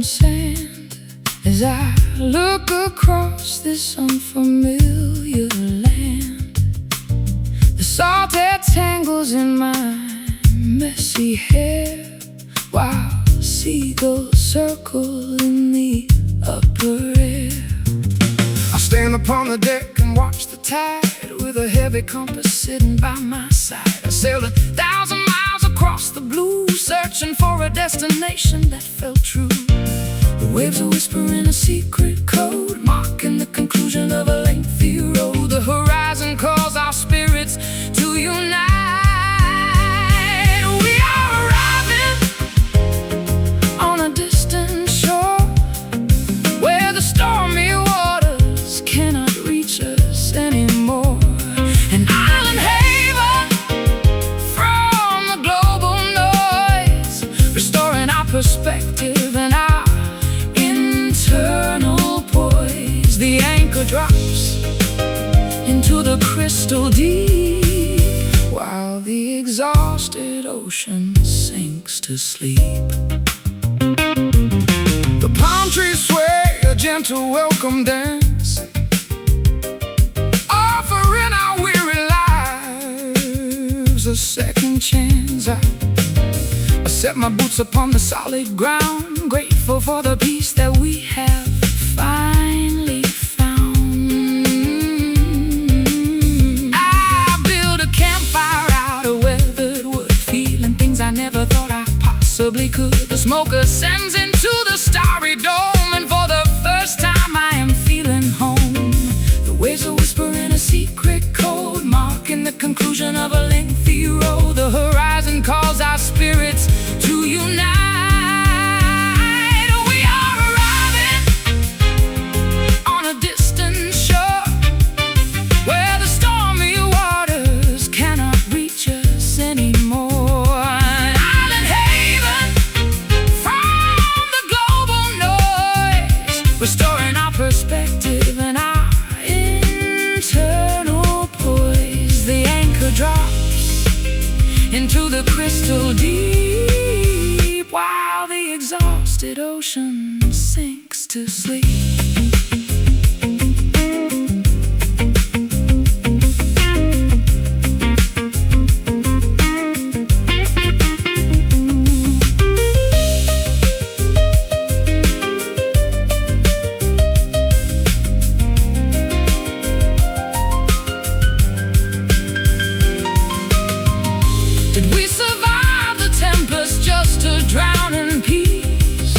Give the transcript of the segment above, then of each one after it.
sand as I look across this unfamiliar land. The salt air tangles in my messy hair, while seagulls circle in the upper air. I stand upon the deck and watch the tide with a heavy compass sitting by my side. I sailed 1,000 miles across the blue, searching for a destination that felt true. The waves are whispering a secret code, marking the conclusion of a lengthy road. The horizon calls our spirits to unite. We are arriving on a distant shore, where the stormy waters cannot reach us anymore. An island haven from the global noise, restoring our perspective and our internal poise. The anchor drops into the crystal deep, while the exhausted ocean sinks to sleep. The palm trees sway a gentle welcome dance, offering our weary lives a second chance. I set my boots upon the solid ground, grateful for the peace that we have finally found. I built a campfire out of weathered wood, feeling things I never thought I possibly could. The smoke ascends into the starry dome, and for the first time I am feeling home. The waves are whispering a secret code, marking the conclusion of a lengthy road. The horizon calls our spirits to unite. We are arriving on a distant shore, where the stormy waters cannot reach us anymore. An island haven from the global noise, restoring our perspective and our internal poise. The anchor drops into the crystal deep, while the exhausted ocean sinks to sleep. Did we survive the tempest just to drown in peace?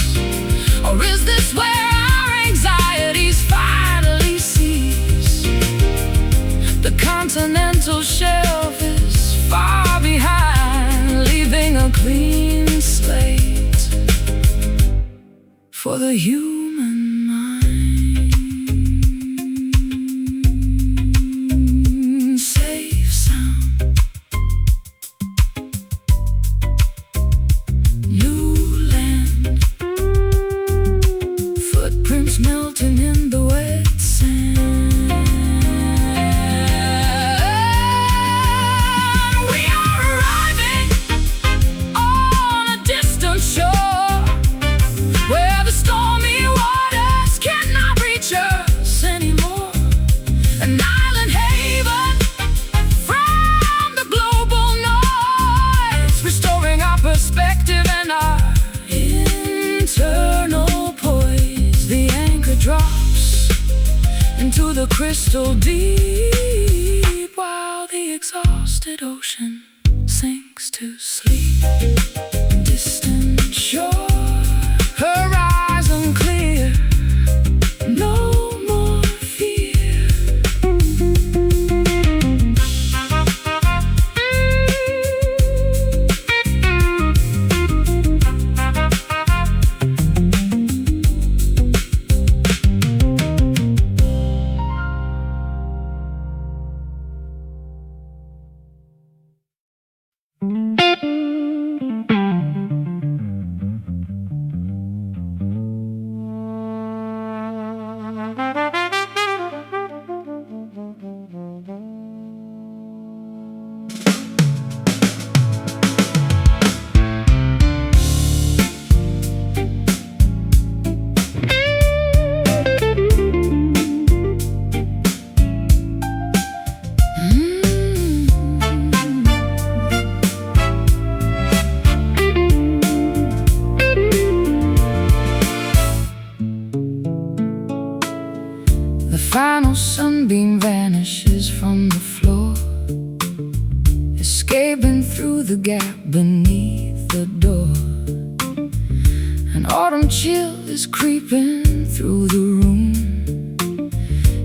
Or is this where our anxieties finally cease? The continental shelf is far behind, leaving a clean slate for the human mind. Safe sound, new land, footprints melting in the wet sand. We are arriving on a distant shore, where the stormy waters cannot reach us anymore. An island haven from the global noise, restoring our perspective and our internal poise. The anchor drops into the crystal deep, while the exhausted ocean sinks to sleep. Distant shore, horizon clear, no more fear. sunbeam vanishes from the floor, escaping through the gap beneath the door. An autumn chill is creeping through the room,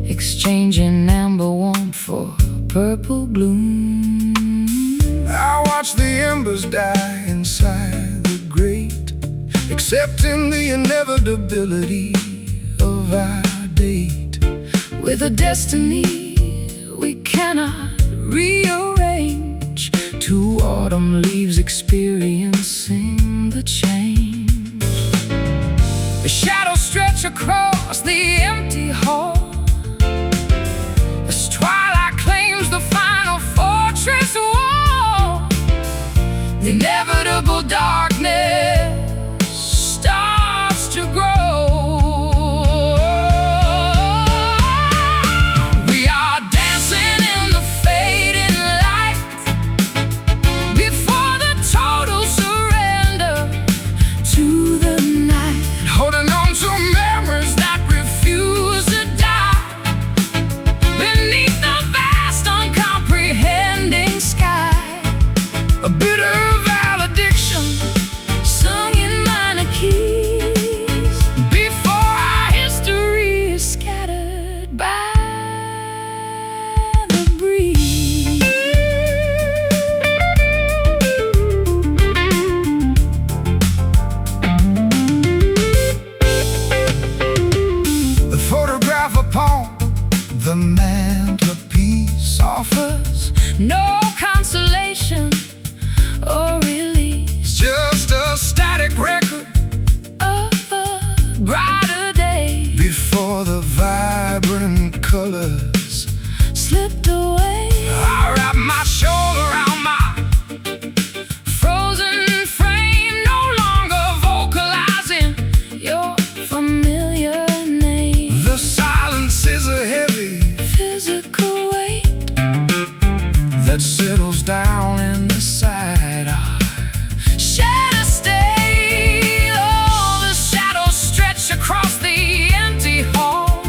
exchanging amber warmth for purple gloom. I watch the embers die inside the grate, accepting the inevitability of our date, with a destiny we cannot rearrange. Two autumn leaves experiencing the change. The shadows stretch across the empty hall as twilight claims the final fortress wall. The inevitable darkness starts to grow. We are dancing in the fading light before the total surrender to the night, holding on to memories that refuse to die beneath the vast uncomprehending sky. A bitter valediction sung in minor keys before our history is scattered by the breeze. The photograph upon the mantelpiece offers no consolation or release, just a static record of a brighter day before the vibrant colors slipped away. I wrap my shoulder around my frozen frame, no longer vocalizing your familiar name. The silence is a heavy physical weight that settles down in the side. Shed a stain. Oh, the shadows stretch across the empty hall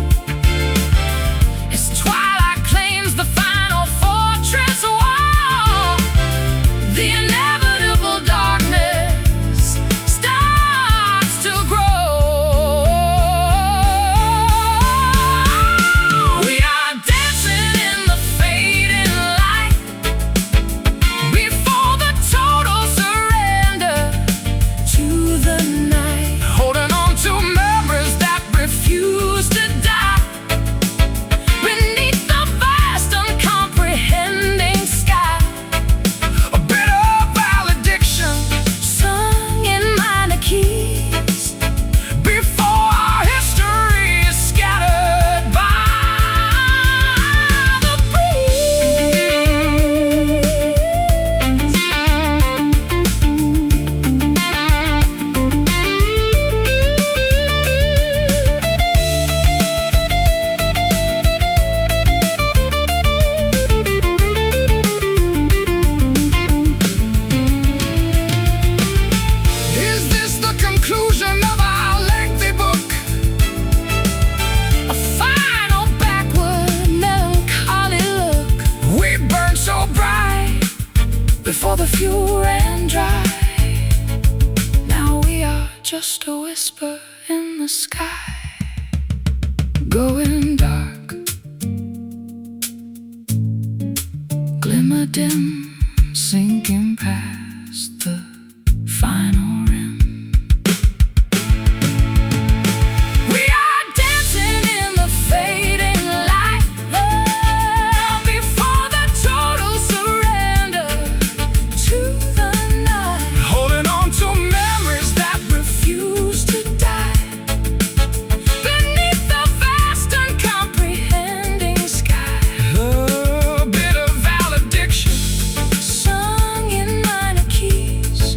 as twilight claims the final fortress wall. The inevitable darkness starts to grow. We are dancing in the fading light before the total surrender to the night, holding on to memories that refuse to die beneath the vast uncomprehending sky. A bitter valediction sung in minor keys before our history is scattered by the breeze. Is this the conclusion of our lengthy book? A final backward melancholy look. We burned so bright before the fuel ran dry. Now we are just a whisper in the sky, going dark, glimmer dim, sinking past the final rim. We are dancing in the fading light before the total surrender to the night, holding on to memories that refuse to die beneath the vast uncomprehending sky. A bitter valediction sung in minor keys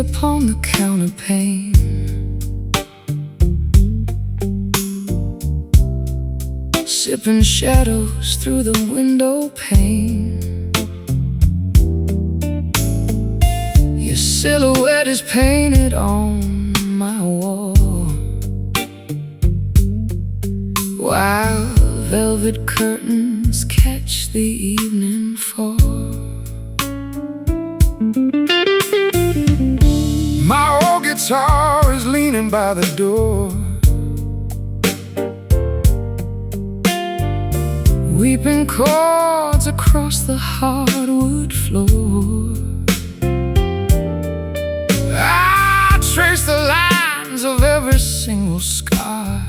upon the counterpane. Sipping shadows through the window pane. Your silhouette is painted on my wall, while velvet curtains catch the evening fall. My old guitar is leaning by the door, weeping chords across the hardwood floor. I trace the lines of every single scar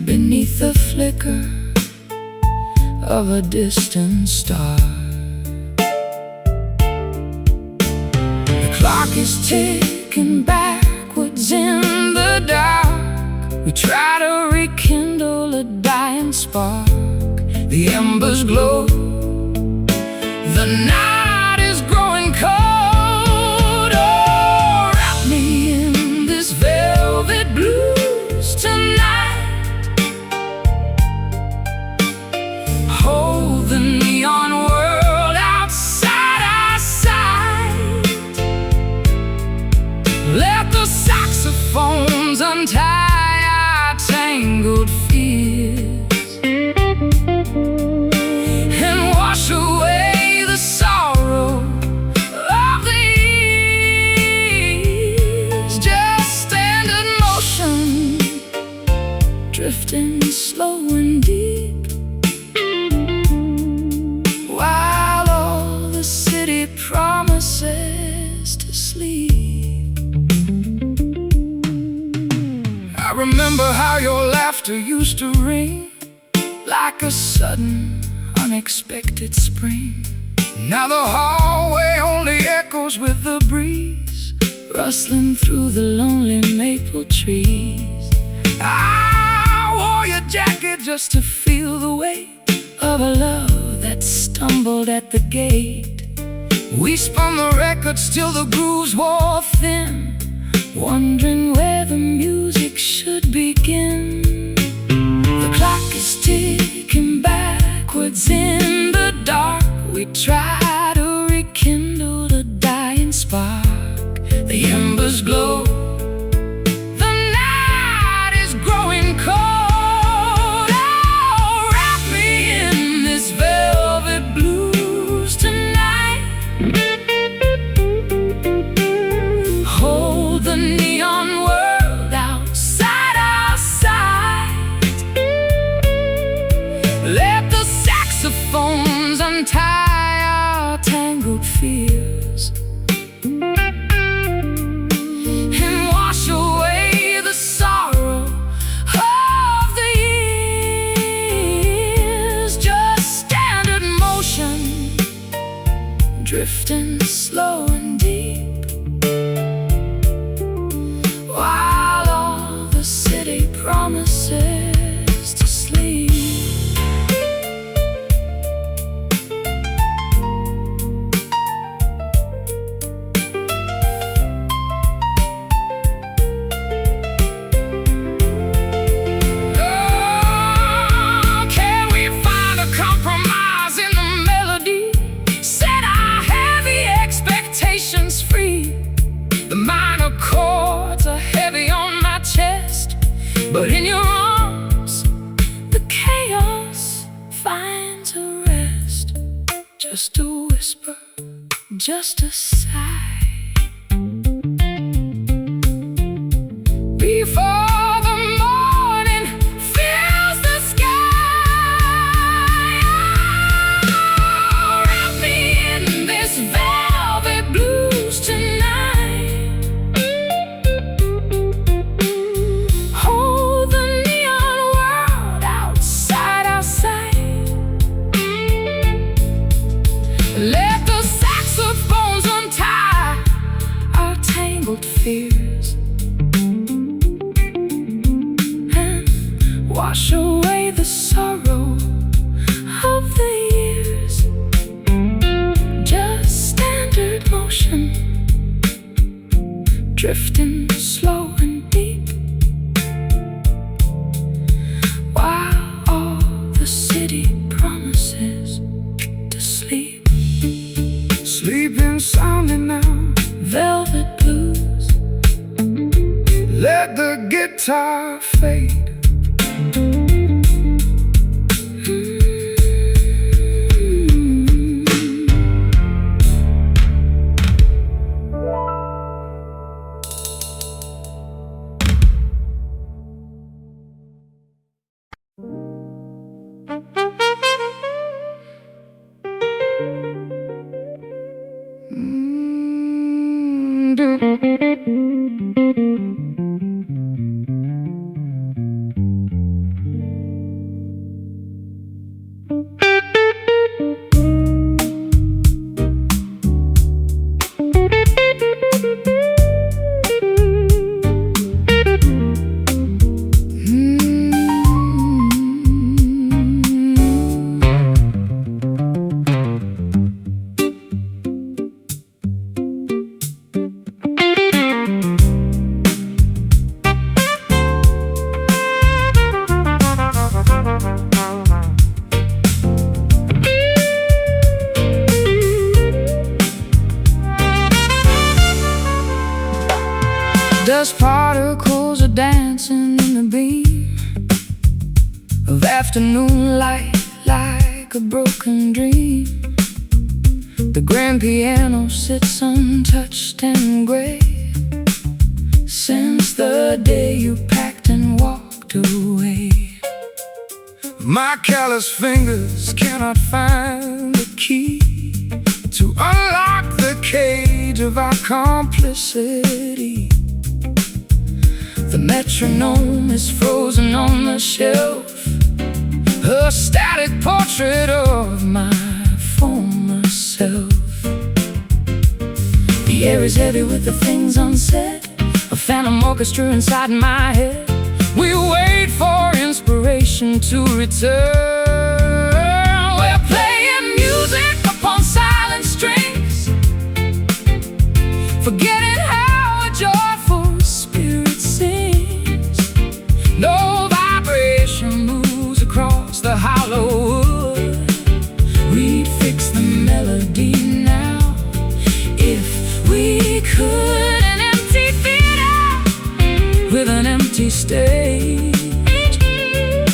beneath the flicker of a distant star. The clock is ticking backwards in the dark. We try to rekindle a dying spark. The embers glow. The night is growing cold. Oh, wrap me in this velvet blues tonight. Hold the neon world outside our sight. Let the saxophones untie tangled fears and wash away the sorrow of the years. Just stand in motion, drifting slow and deep, while all the city promises to sleep. I remember how your laughter used to ring like a sudden, unexpected spring. Now the hallway only echoes with the breeze, rustling through the lonely maple trees. I wore your jacket just to feel the weight of a love that stumbled at the gate. We spun the records till the grooves wore thin, wondering where the music should begin. The clock is ticking backwards in the dark. We try to rekindle the dying spark. The embers glow. The night is growing cold. Oh, wrap me in this velvet blues tonight. Hold the neon world outside our sight. Let the saxophones untie our tangled fears and wash away the sorrow of the years. Just stand in motion, drifting slow and deep, while all the city promises to sleep. Oh, can we find a compromise in the melody? Set our heavy expectations free. The minor chords are heavy on my chest, but in your arms the chaos finds a rest. Just a whisper, just a sigh, before the morning fills the sky. Oh, wrap me in this velvet blues tonight. Hold the neon world outside our sight. Let the saxophones untie our tangled fears and wash away the sorrow of the years. Just stand drifting slow and deep, while all the city promises to sleep. Sleeping soundly now, velvet blues. Let the guitar fade. Dust particles are dancing in the beam of afternoon light, like a broken dream. The grand piano sits untouched and gray since the day you packed and walked away. My callous fingers cannot find the key to unlock the cage of our complicity. The metronome is frozen on the shelf, a static portrait of my former self. The air is heavy with the things unsaid, a phantom orchestra inside my head. We wait for inspiration to return. We're playing music upon silent strings, forgetting how a joyful spirit sings. No vibration moves across the hollow wood. We'd fix the melody now if we could. An empty theater with an empty stage,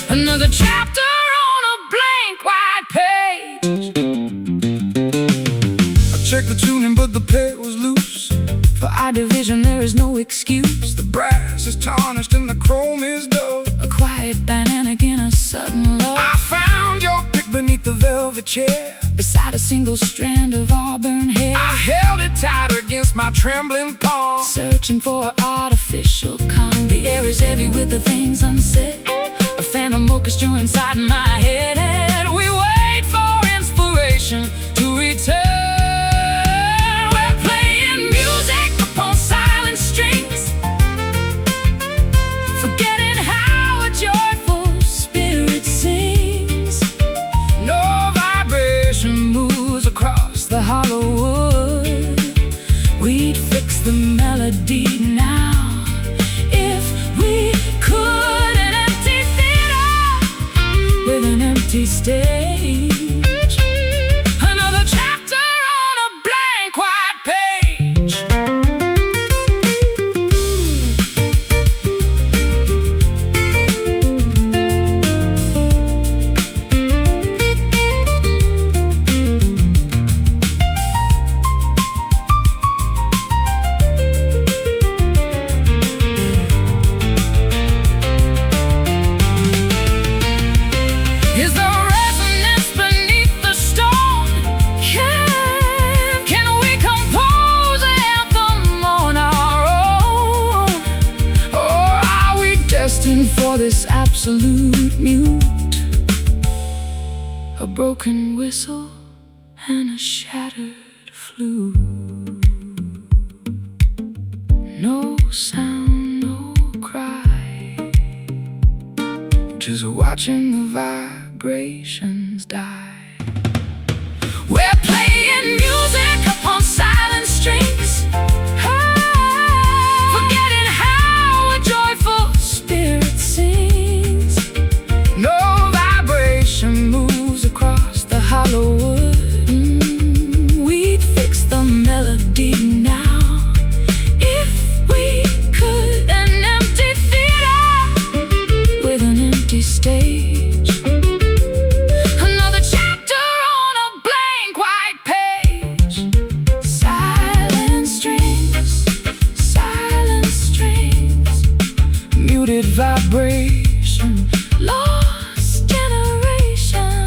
another chapter on a blank white page. I checked the tuning but the peg was loose. For our division there is no excuse. The brass is tarnished and the chrome is dull. A quiet dynamic in a sudden love. I found your pick beneath the velvet chair, beside a single strand of auburn hair. I held it tight against my trembling palm, searching for artificial calm. The air is heavy with the things unsaid, a phantom orchestra inside my head. And we wait for inspiration to return. We're playing music upon silent strings, forgetting how a joyful spirit sings. No vibration moves across the hollow wood. We'd fix the melody now if we could. An empty theater with an empty stage, another chapter on a blank white page. Is the resonance beneath the stone? Can we compose an anthem on our own? Or are we destined for this absolute mute? A broken whistle and a shattered flute. No sound, no cry, just watching the vibrations die. We're playing music upon silent strings, vibration, lost generation.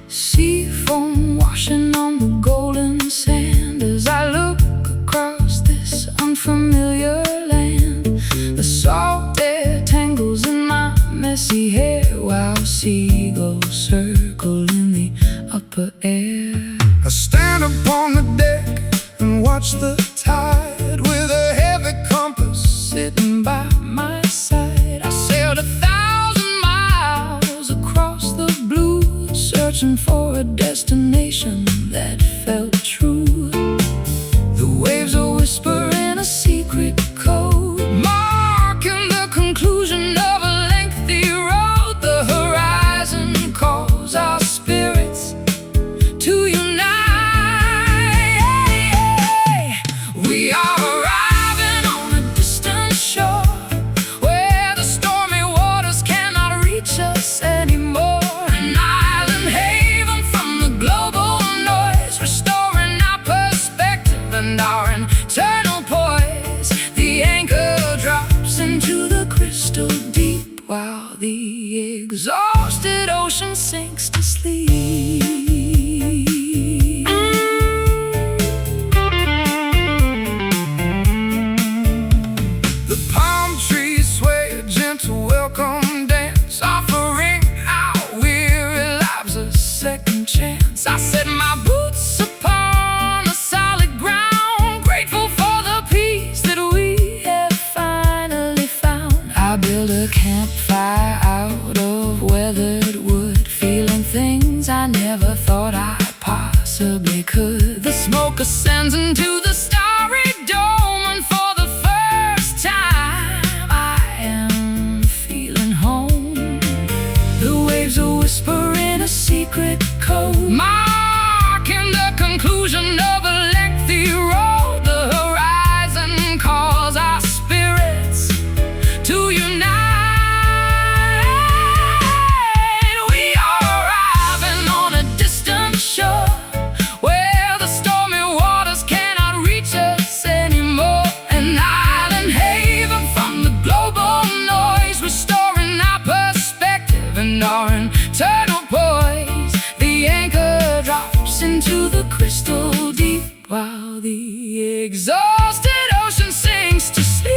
Seafoam washing on the golden sand as I look across this unfamiliar land. The salt air tangles in my messy hair while seagulls circle in the upper air. I stand upon the deck and watch the tide with a heavy compass sitting by my side. I sailed 1,000 miles across the blue, searching for a destination that felt true. The waves are whispering a secret code, marking the conclusion of a lengthy road. The horizon calls our spirits to unite. We are arriving on a distant shore where the stormy waters cannot reach us anymore. An island haven from the global noise, restoring our perspective and our internal poise. The anchor drops into the crystal deep while the exhausted ocean sinks to sleep. The palm trees sway a gentle welcome dance, offering our weary lives a second chance. I set my boots upon the solid ground, grateful for the peace that we have finally found. I build a campfire out of weathered wood, feeling things I never thought I possibly could. The smoke ascends into the starry dome, and for the first time I am feeling home. The waves are whispering a secret code, marking the conclusion of a lengthy road. The horizon calls our spirits to unite. We are arriving on a distant shore where the stormy waters cannot reach us anymore. An island haven from the global noise, restoring our perspective and our internal poise. The anchor drops into the crystal deep while the exhausted ocean sinks to sleep.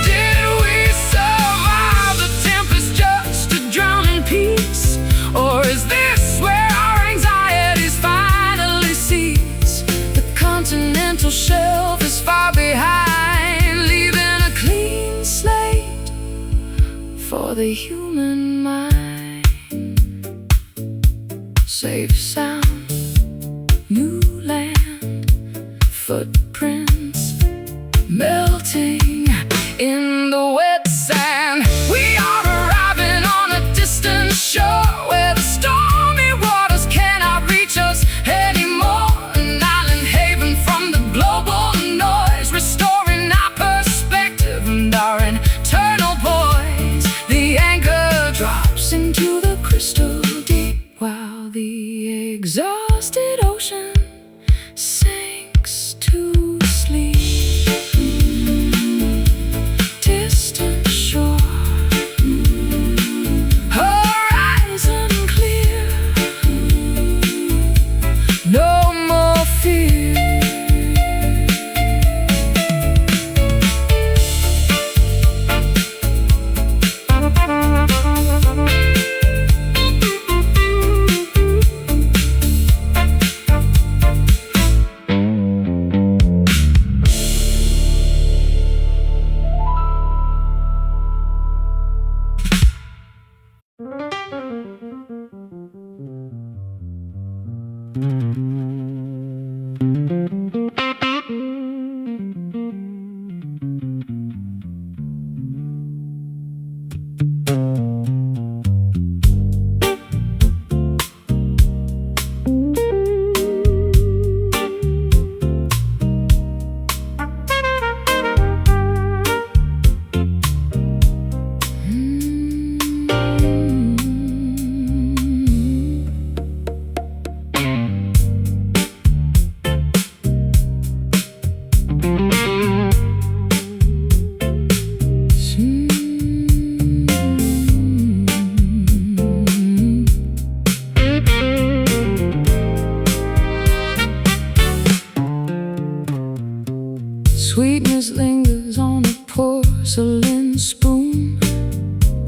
Did we survive the tempest just to drown in peace? Or is this where our anxieties finally cease? The continental shelf is far behind, leaving a clean slate for the human mind. Safe sound, new land, footprints melting in the wet sand. We are arriving on a distant shore where the stormy waters cannot reach us anymore. An island haven from the global noise, restoring our perspective and our internal poise. The anchor drops in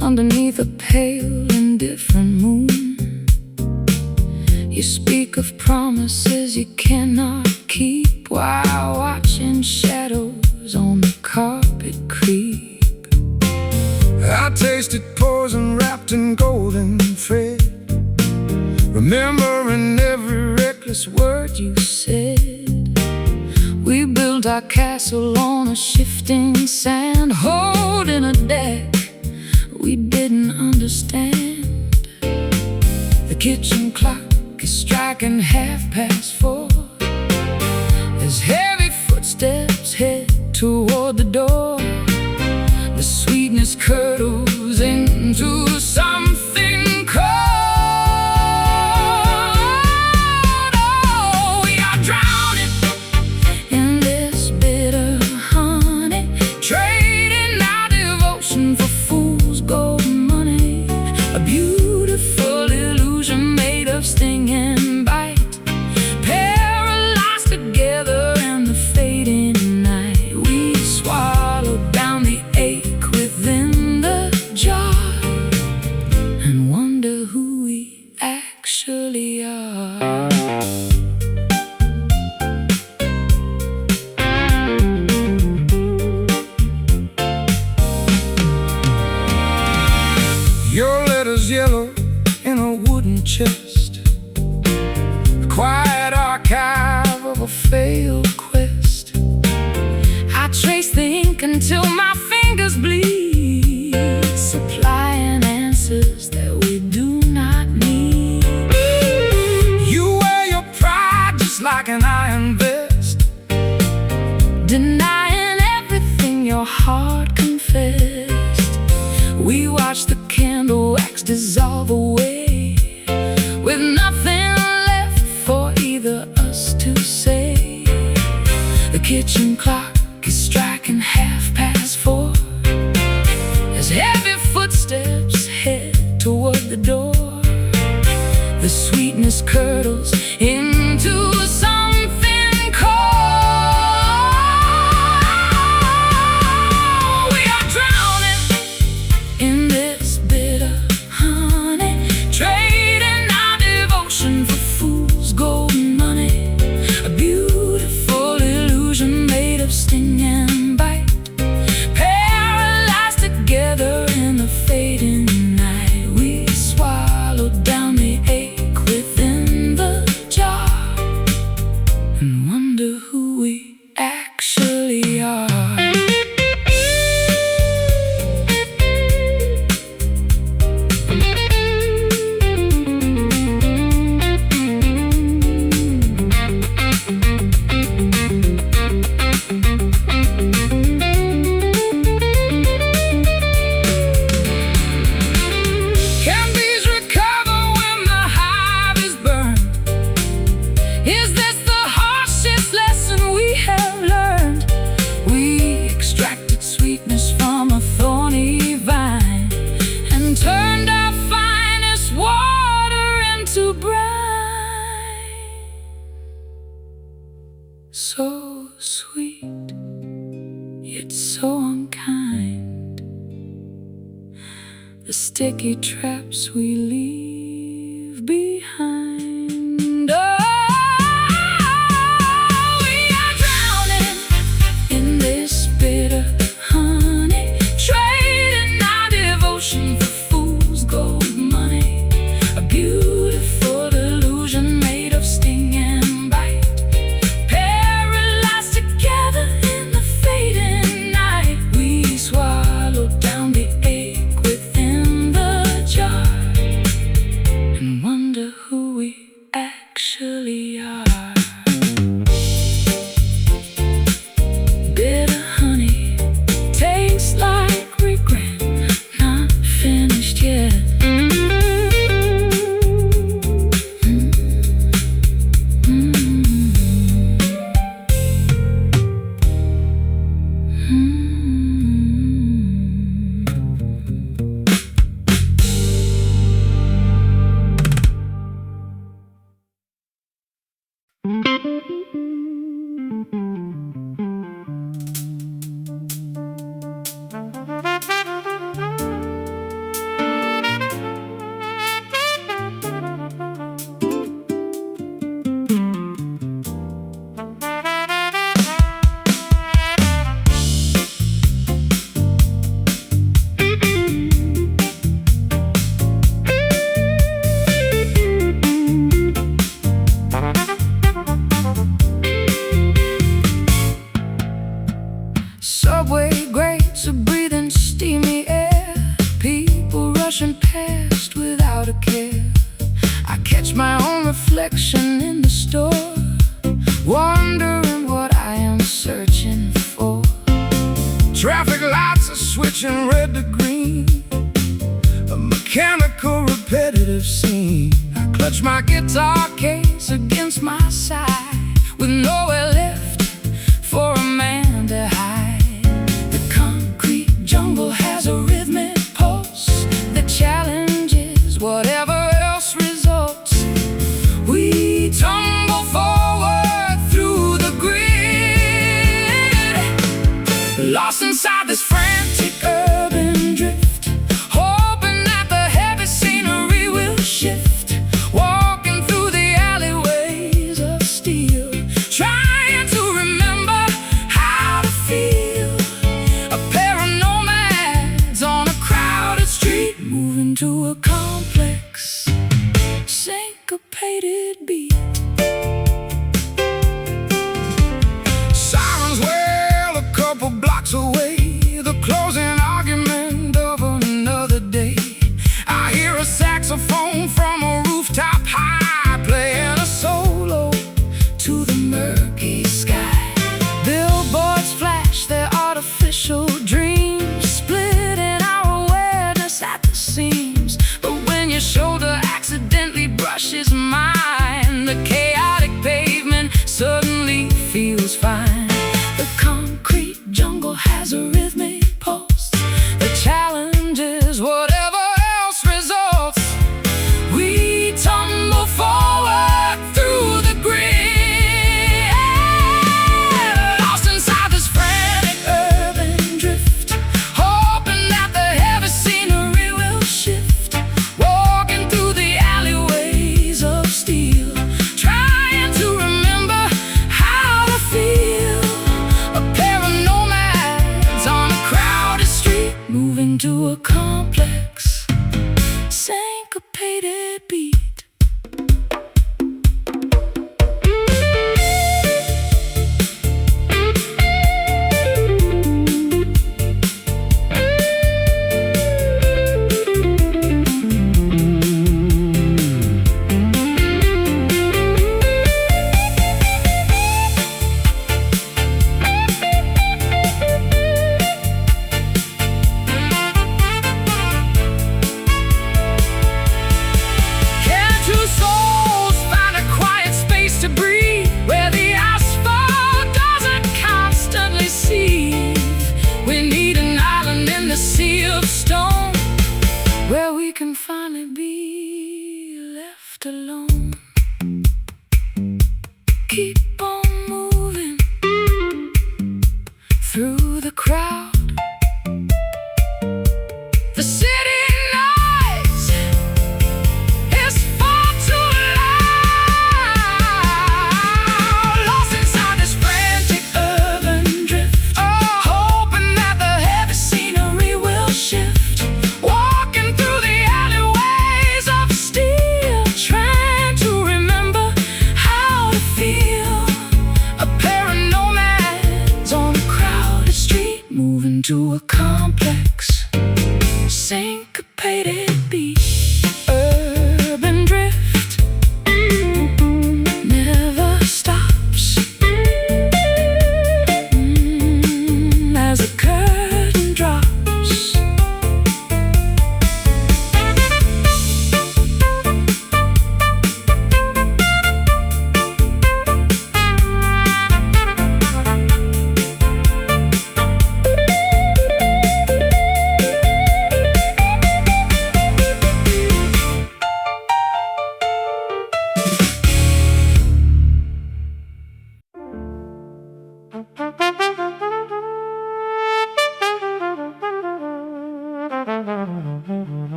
underneath a pale, indifferent moon. You speak of promises you cannot keep, while watching shadows on the carpet creep. I tasted poison wrapped in golden thread, remembering every reckless word You said we built our castle on a shifting sand, holding a deck we didn't understand. The kitchen clock is striking 4:30 as heavy footsteps head toward the door. The sweetness curdles into something cold. Oh, we are drowning in this bitter honey, trading our devotion for fool's gold money. A beautiful illusion made of sting and bite, paralyzed together in the fading night. We swallowed down the ache within the jar and wonder who we actually are. Your letters yellow in a wooden chest, a quiet archive of a failed quest. I trace the ink until my fingers bleed, supplying answers that we do not need. You wear your pride just like an iron vest, Denying everything your heart confessed. We watch the candle wax dissolve away, with nothing left for either us to say. The kitchen clock is striking 4:30 as heavy footsteps head toward the door. The sweetness curdles into something cold. We are drowning in this bitter honey, trading our devotion for fool's gold money. A beautiful illusion made of sting and bite, paralyzed together in the fading night. We swallowed down the ache within the jar and wonder who we actually are. Can bees recover when the hive is burned? Is this the harshest lesson we have learned? We extracted sweetness from a thorny vine and turned our finest water into brine. So sweet, yet so unkind, the sticky traps we leave behind. Oh, we are drowning in this bitter honey, trading our devotion for fool's gold money. A beautiful illusion made of sting and bite, paralyzed together in the fading night. We swallowed down the ache within the jar and wonder who we actually are. Bitter honey tastes like regret, not finished. past without a care. I catch my own reflection in the store, wondering what I am searching for. Traffic lights are switching red to green, a mechanical repetitive scene. I clutch my guitar case against my side, with nowhere left for a man to hide. The concrete jungle has a rhythmic pulse that challenges whatever else results. We tumble forward through the grid, lost inside this frantic urban drift, hoping that the heavy scenery will shift. Walking through the alleyways of steel, trying to remember how to feel. A pair of nomads on a crowded street, moving to a complex, syncopated beat. Sirens wail a couple blocks away, the closing argument of another day. I hear a saxophone from a rooftop high, playing a solo To the murky sky, billboards flash their artificial dreams, splitting our awareness at the seams. But when your shoulder accidentally brushes mine, the chaotic pavement suddenly feels fine. The concrete jungle has a rhythmic pulse that challenges whatever else results. We tumble forward through the grid, lost inside this frantic urban drift, hoping that the heavy scenery will shift. Walking through the alleyways of steel, trying to remember how to feel. A pair of nomads on a crowded street, moving to a complex, syncopated beat. Can two souls find a quiet space to breathe, where the asphalt doesn't constantly seethe? We need an island in the sea of stone, where we can finally be left alone. Keep on moving through the crowd. The city noise is far too loud, lost inside this frantic urban drift, hoping that the heavy scenery will shift. Walking through the alleyways of steel, trying to remember how to feel. A pair of nomads on a crowded street, moving to a complex, syncopated beat. Urban drift never stops, as the curtain drops.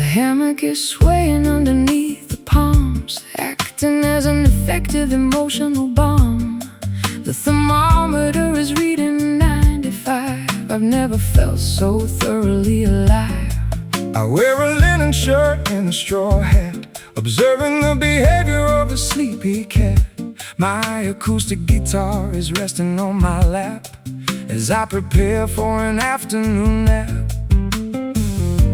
hammock is swaying underneath the palms, acting as an effective emotional bomb. The thermometer is reading 95. I've never felt so thoroughly alive. I wear a linen shirt and a straw hat, observing the behavior of a sleepy cat. My acoustic guitar is resting on my lap as I prepare for an afternoon nap.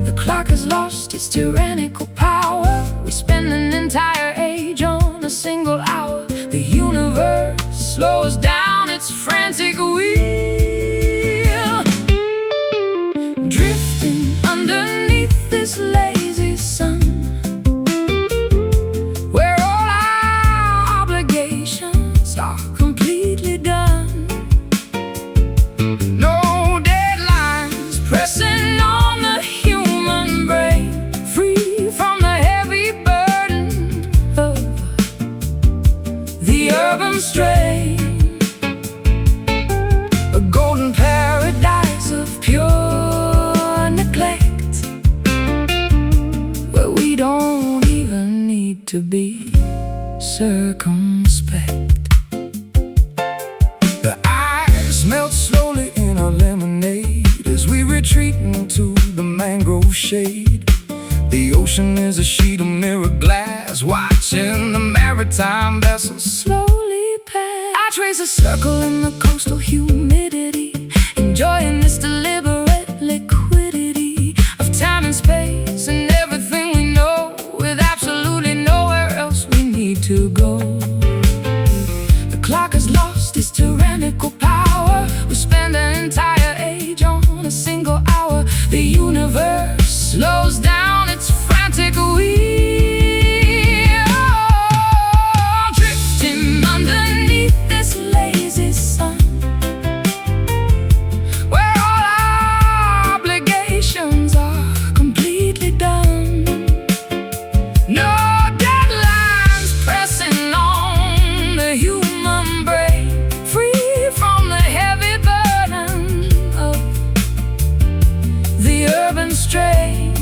The clock has lost its tyrannical power. We spend an entire age on a single hour. The universe slows down its frantic wheel, drifting underneath this lazy sun, where all our obligations are completely done. No deadlines pressing on the human brain, Free from the heavy burden of the urban strain. a golden paradise of Pure neglect, where we don't even need to be circumspect. The ice melts slowly in our lemonade as we retreat into the mangrove shade. The ocean is a sheet of mirror glass, watching the maritime vessels Slowly pass. I trace a circle in the coastal humidity, enjoying this deliberate liquidity of time and space and everything we know, with absolutely nowhere else we need to go. The clock has lost its tyrannical power. We spend an entire age on a single hour. The universe slows down its frantic wheel, drifting underneath this lazy sun, where all our obligations are completely done. No deadlines pressing on the human brain, Free from the heavy burden of the urban strain.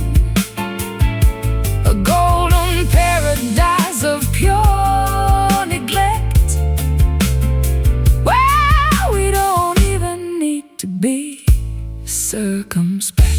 a golden Paradise of pure neglect, where we don't even need to be circumspect.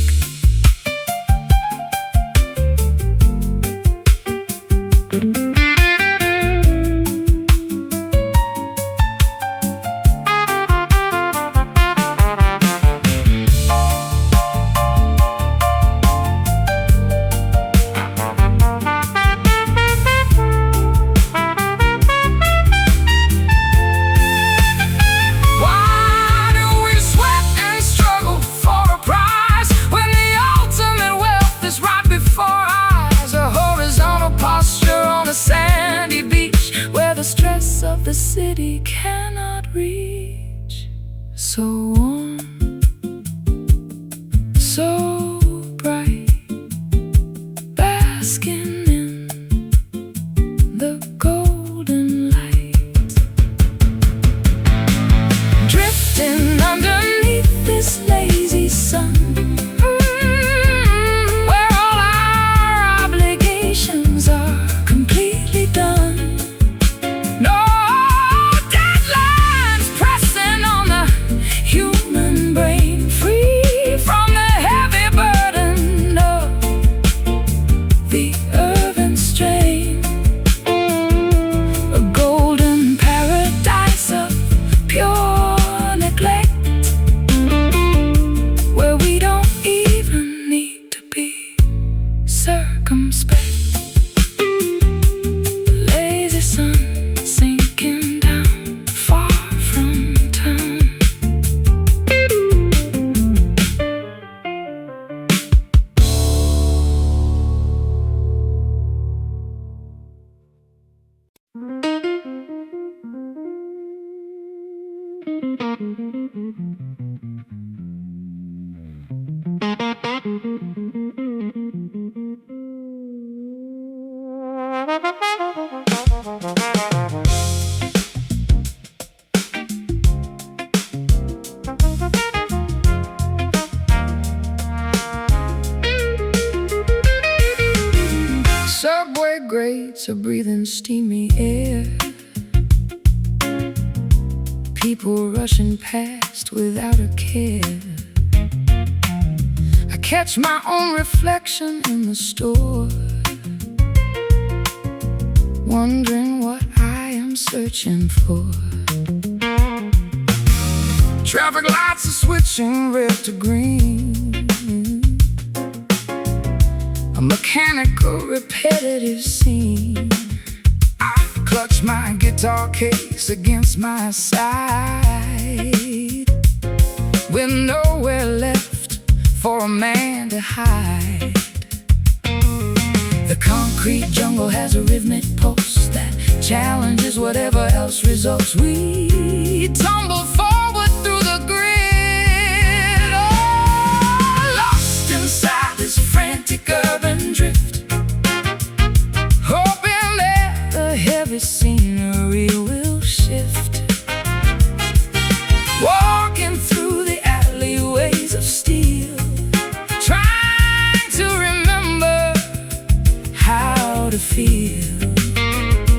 Why do we sweat and struggle for a prize when the ultimate wealth is right before our eyes? A horizontal posture on a sandy beach Where the stress of the city cannot reach. So warm, so bright, basking in the golden light, drifting underneath this lazy sun, where all our obligations are completely done. No Deadlines pressing on the human brain, free from the heavy burden of the urban strain. A golden paradise of pure neglect, where we don't even need to be circumspect. The lazy sun sinking down far from town. Birds are breathing steamy air. People rushing past without a care. I catch my own reflection in the store, wondering what I am searching for. Traffic lights are switching red to green. A mechanical, repetitive scene. I clutch my guitar case against my side, with nowhere left for a man to hide. The concrete jungle has a rhythmic pulse that challenges whatever else results. We tumble forward through the grid, oh, lost inside this frantic urban drift, hoping that the heavy scenery will shift. Walking through the alleyways of steel, trying to remember how to feel.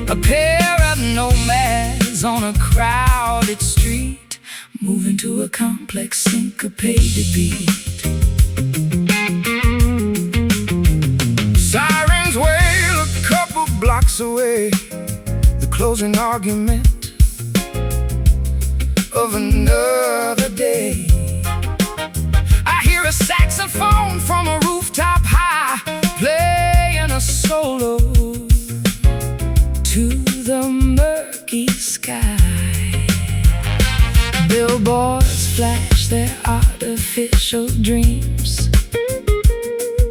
A pair of nomads on a crowded street, moving to a complex syncopated beat. Sirens wail a couple blocks away, the closing argument of another day. I hear a saxophone from a rooftop high, playing a solo to the murky sky. Billboards flash their artificial dreams,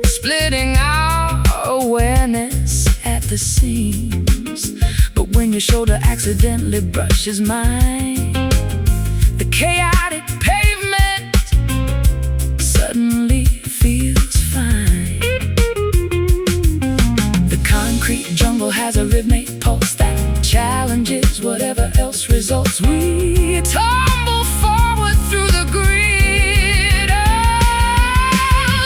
splitting our awareness at the seams. But when your shoulder accidentally brushes mine, the chaotic pavement suddenly feels fine. The concrete jungle has a rhythmic pulse that challenges whatever else results. We tumble forward through the grid, oh,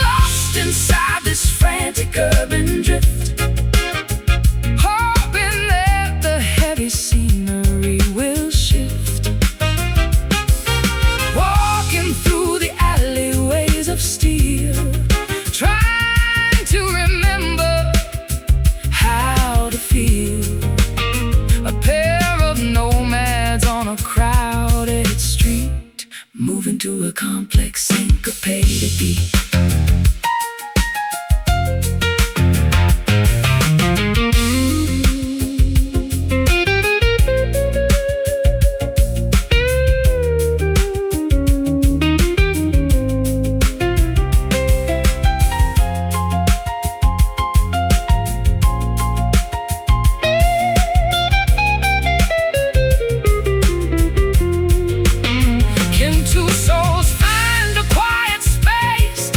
lost inside this frantic urban drift, hoping that the heavy scenery will shift. Walking through the alleyways of steel, trying to remember how to feel. A pair of nomads on a crowded street, moving to a complex syncopated beat. Can two souls find a quiet space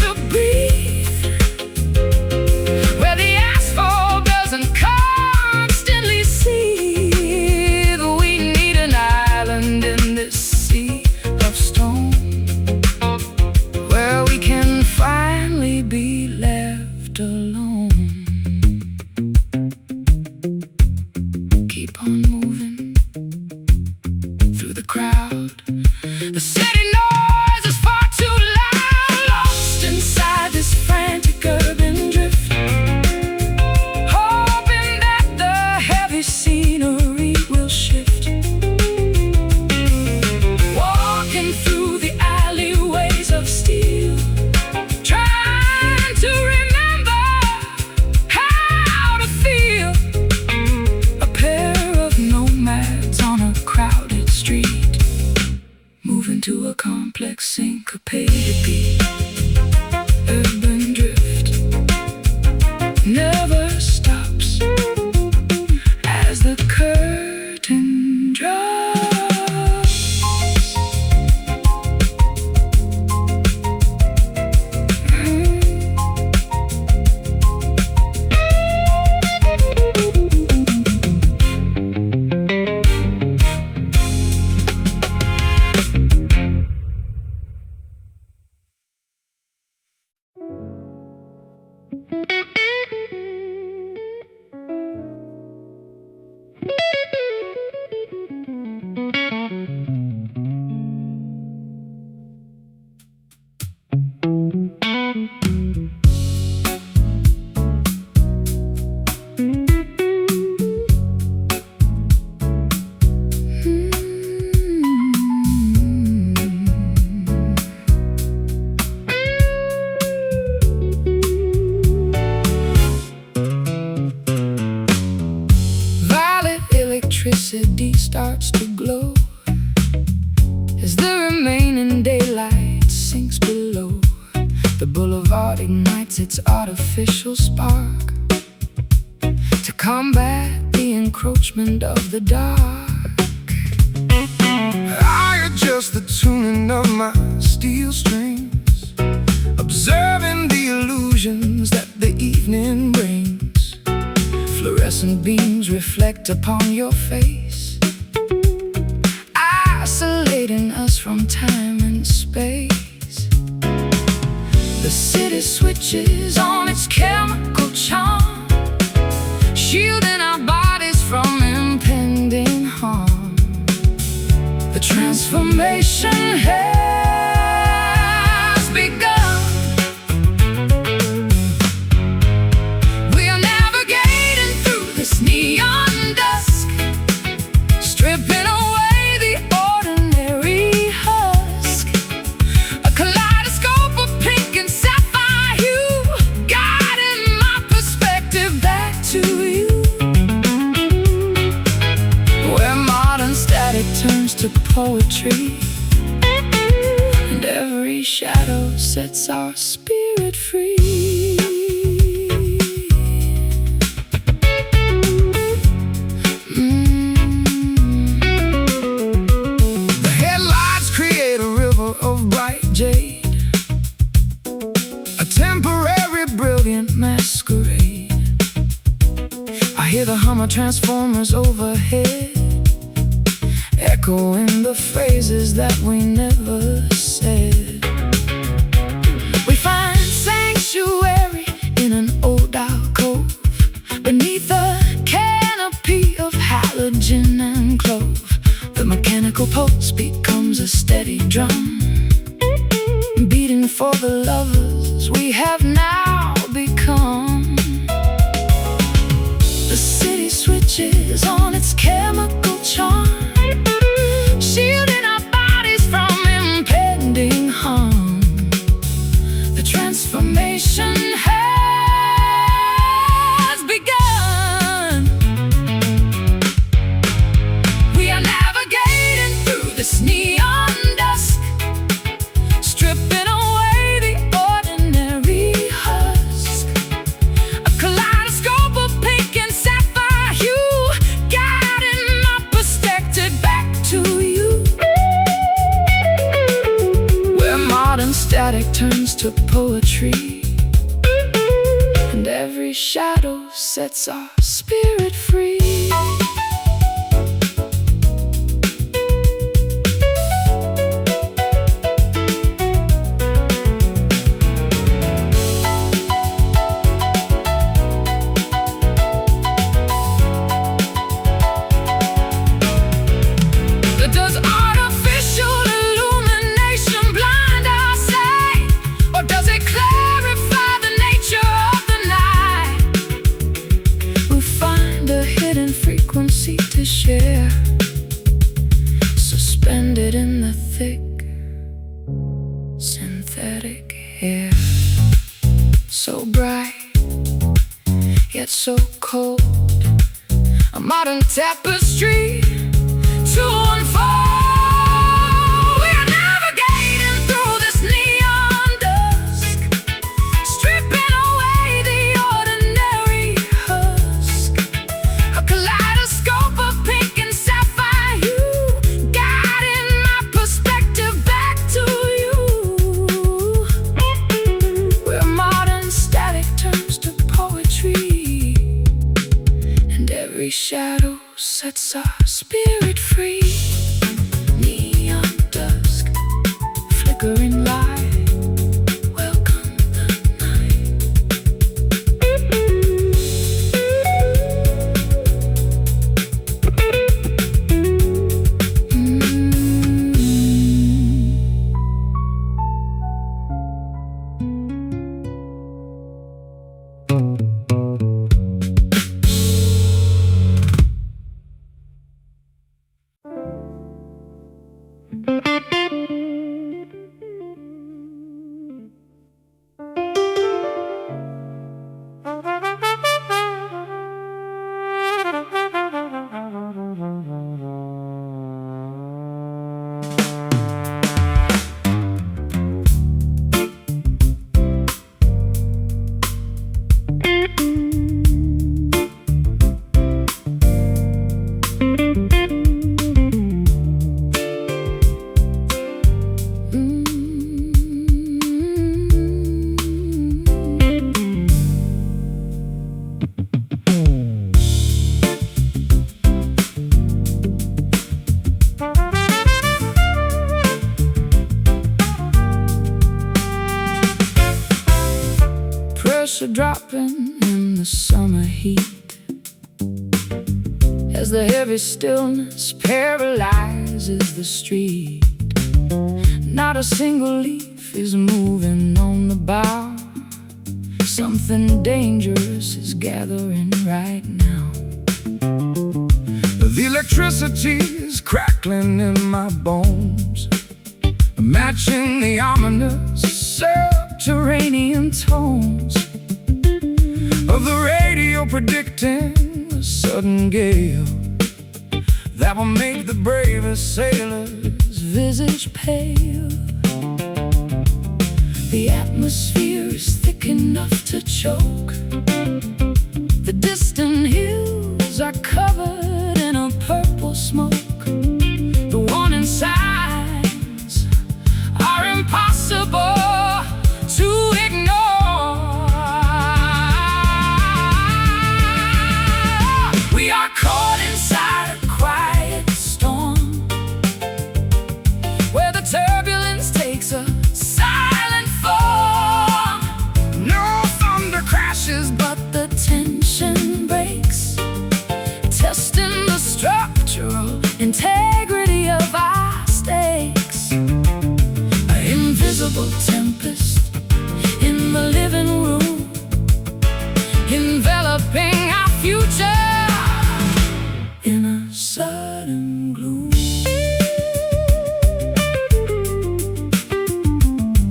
city starts to glow as the remaining daylight sinks below. The boulevard ignites its artificial spark to combat the encroachment of the dark. I adjust the tuning of my steel strings, observing the illusions that the evening brings. Fluorescent beams reflect upon your face, isolating us from time and space. The city switches on its chemical charm, shielding our bodies from impending harm. The transformation has begun. We are navigating through this neon dusk, stripping away the ordinary husk. A kaleidoscope of pink and sapphire hue, guiding my perspective back to you, where modern static turns to poetry, and every shadow sets our spirit free. The headlights create a river of bright jade, a temporary brilliant masquerade. I hear the hum of transformers overhead, echoing the phrases that we never said. We find sanctuary in an old alcove, beneath a canopy of halogen and clove. The mechanical pulse becomes a steady drum, beating for the lovers we have now become. The city switches on its chemical charm, shielding our bodies from impending harm. The transformation has begun. We are navigating through this neon dusk, stripping away the ordinary husk. A kaleidoscope of pink and sapphire hue, guiding my perspective back to you, where modern static turns to poetry, and every shadow sets our spirit free. Does artificial illumination blind our sight, or does it clarify the nature of the night? We find a hidden frequency to share, suspended in the thick synthetic air. So bright, yet so cold, a modern tapestry to unfold. We are navigating through this neon dusk, stripping away the ordinary husk. A kaleidoscope of pink and sapphire hue, guiding my perspective back to you, where modern static turns to poetry, and every shadow sets our spirit free. Neon dusk, flickering light, welcome the night. pressure dropping in the summer heat, as the heavy stillness paralyzes the street. Not a single leaf is moving on the bough. Something dangerous is gathering right now. The electricity is crackling in my bones, matching the ominous subterranean tones of the radio, predicting a sudden gale that will make the bravest sailor's visage pale. The atmosphere is thick enough to choke. The distant hills are covered in a purple smoke. The warning signs are impossible to ignore. We are caught inside a quiet storm, where the turbulence takes a silent form. No thunder crashes, but the tension breaks, testing the structural integrity of our stakes. An invisible tempest in the living room, enveloping our future in a sudden gloom.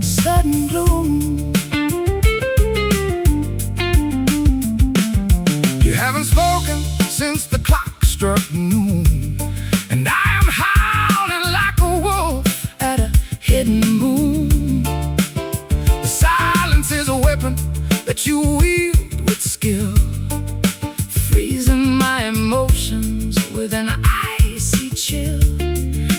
Sudden gloom. You haven't spoken since the clock struck noon, and I am howling like a wolf at a hidden moon. The silence is a weapon that you wield with skill, freezing my emotions with an icy chill.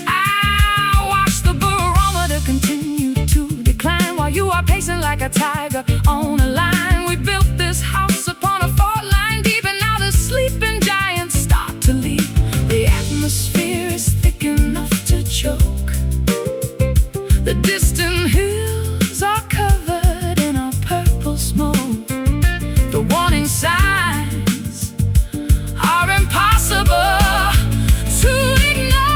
I watch the barometer continue to decline, while you are pacing like a tiger on a line. We built this house upon a fault line deep, and now the sleeping giants start to leap. The atmosphere is thick enough to choke. The distant hills are covered in a purple smoke. The warning signs are impossible to ignore.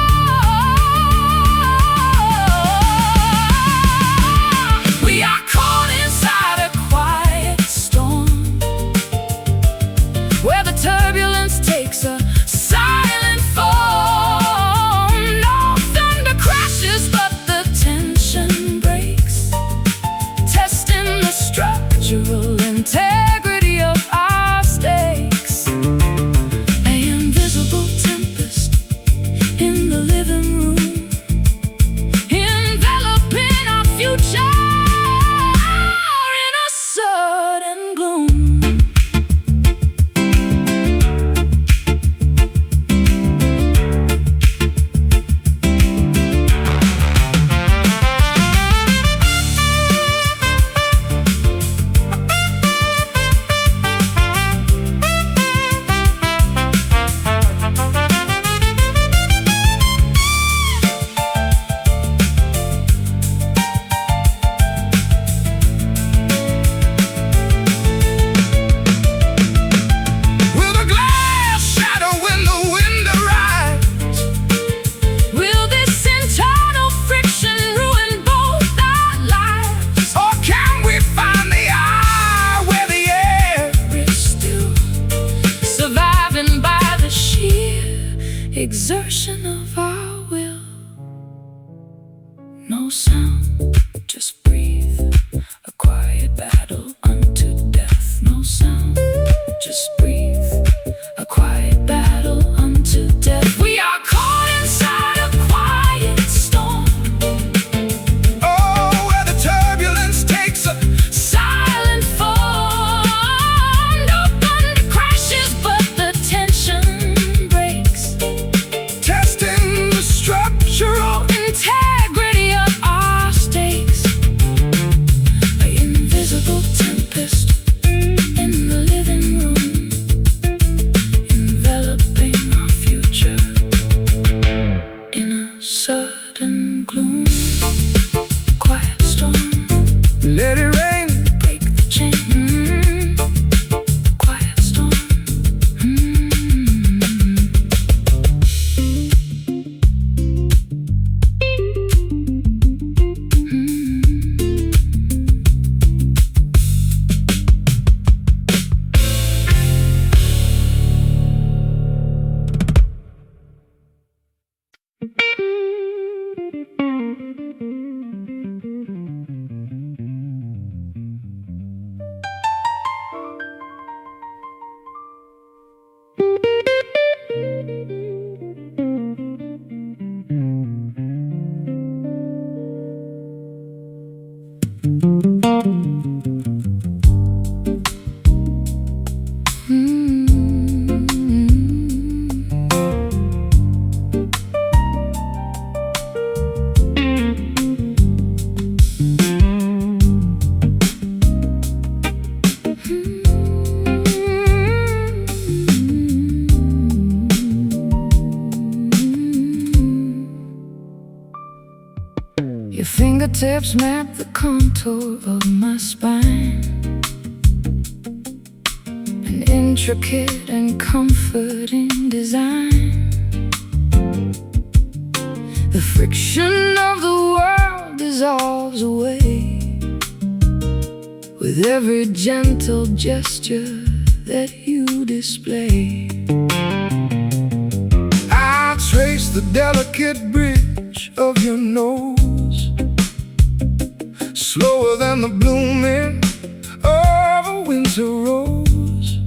We are caught inside a quiet Your fingertips map the contour of my spine, an intricate and comforting design. The friction of the world dissolves away with every gentle gesture that you display. I trace the delicate bridge of your nose, slower than the blooming of a winter rose.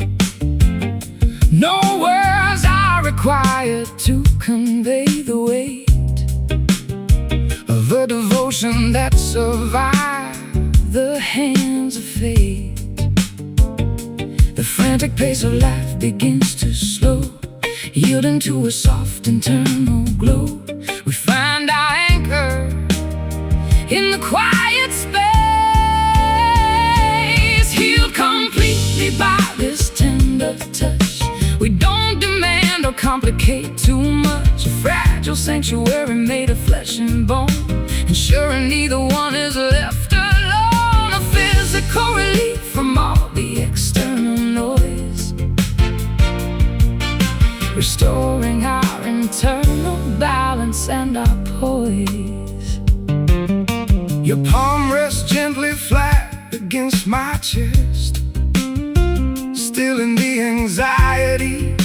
No words are required to convey the weight of a devotion that survived the hands of fate. The frantic pace of life begins to slow, yielding to a soft internal glow. We find our anchor in the quiet space, healed completely by this tender touch. We don't demand or complicate too much, a fragile sanctuary made of flesh and bone, ensuring neither one is left alone. A physical relief from all the external noise, restoring our internal balance and our poise. Your palm rests gently flat against my chest, stilling the anxiety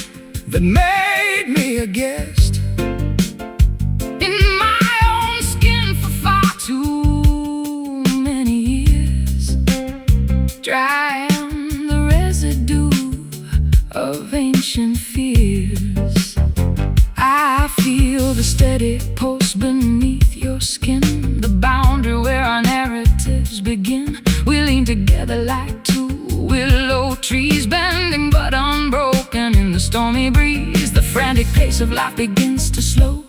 that made me a guest in my own skin for far too many years, drying the residue of ancient fears. I feel the steady pulse beneath your skin, the boundary where our narratives begin. We lean together like two willow trees, bending but unbroken in the stormy breeze. The frantic pace of life begins to slow,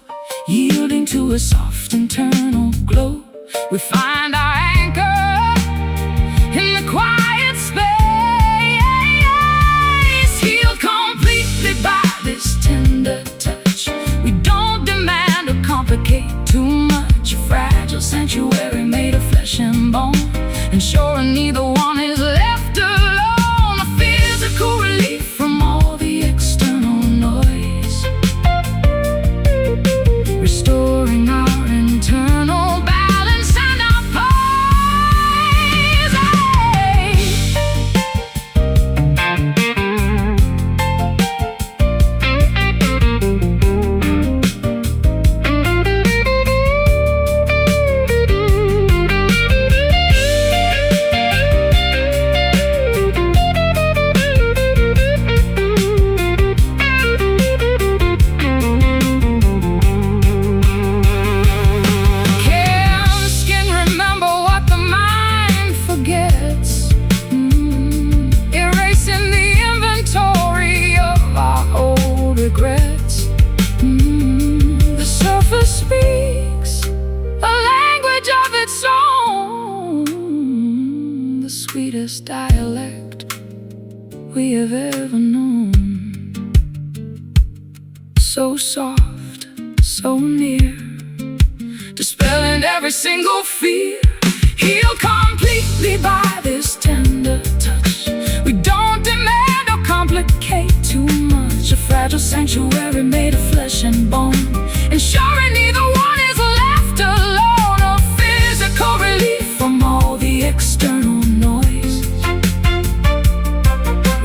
yielding to a soft internal glow. We find our anchor in the quiet space, healed completely by this tender touch. We don't demand or complicate too much, a fragile sanctuary made of flesh and bone, ensuring neither one is left alone. A physical relief from all the external noise, restoring our internal balance and our poise. Sweetest dialect we have ever known, so soft, so near, dispelling every single fear, healed completely by this tender touch. We don't demand or complicate too much, a fragile sanctuary made of flesh and bone, ensuring neither one is left alone. A physical relief from all the external noise,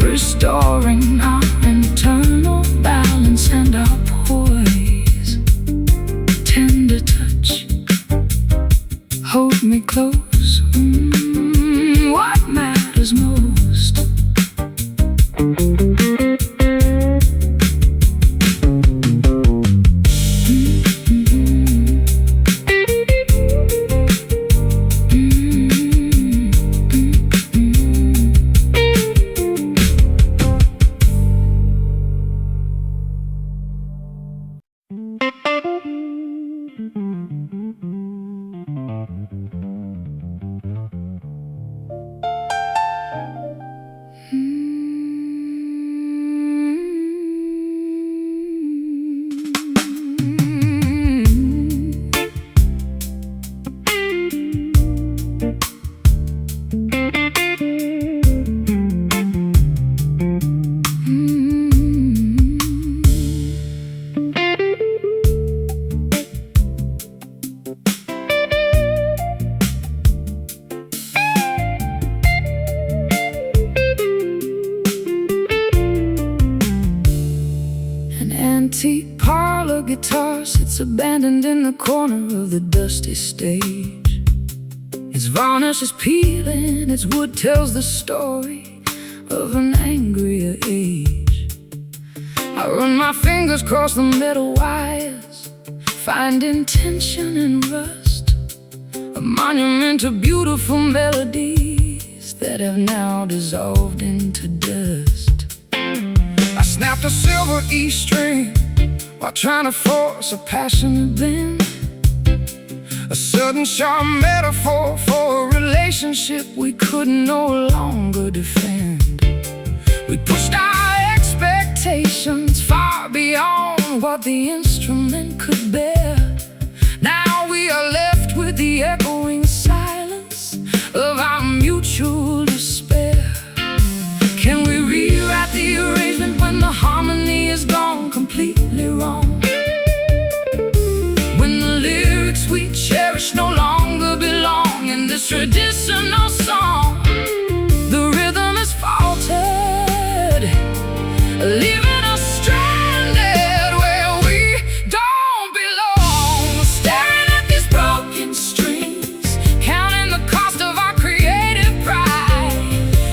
restoring our internal balance and our poise. Tender touch, hold me close, what matters most. antique parlor guitar sits abandoned in the corner of the dusty stage. Its varnish is peeling, its wood tells the story of an angrier age. I run my fingers across the metal wires, finding tension and rust, a monument to beautiful melodies that have now dissolved into dust. I snapped a silver E string while trying to force a passionate bend, a sudden sharp metaphor for a relationship we could no longer defend. We pushed our expectations far beyond what the instrument could bear. Now we are left with the echoing silence of our mutual despair. Can we rewrite the arrangement when the harmony is gone completely wrong? When the lyrics we cherish no longer belong in this traditional song, the rhythm is faltered, leaving us stranded where we don't belong. Staring at these broken strings, counting the cost of our creative pride.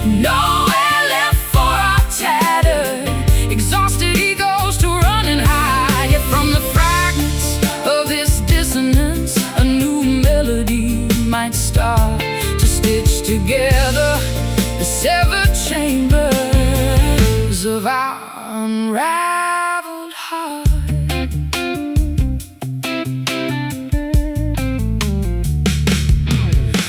Nowhere left for our tattered, exhausted egos to run and hide. Yet from the fragments of this dissonance, a new melody might start to stitch together the severed chambers of our unraveled heart.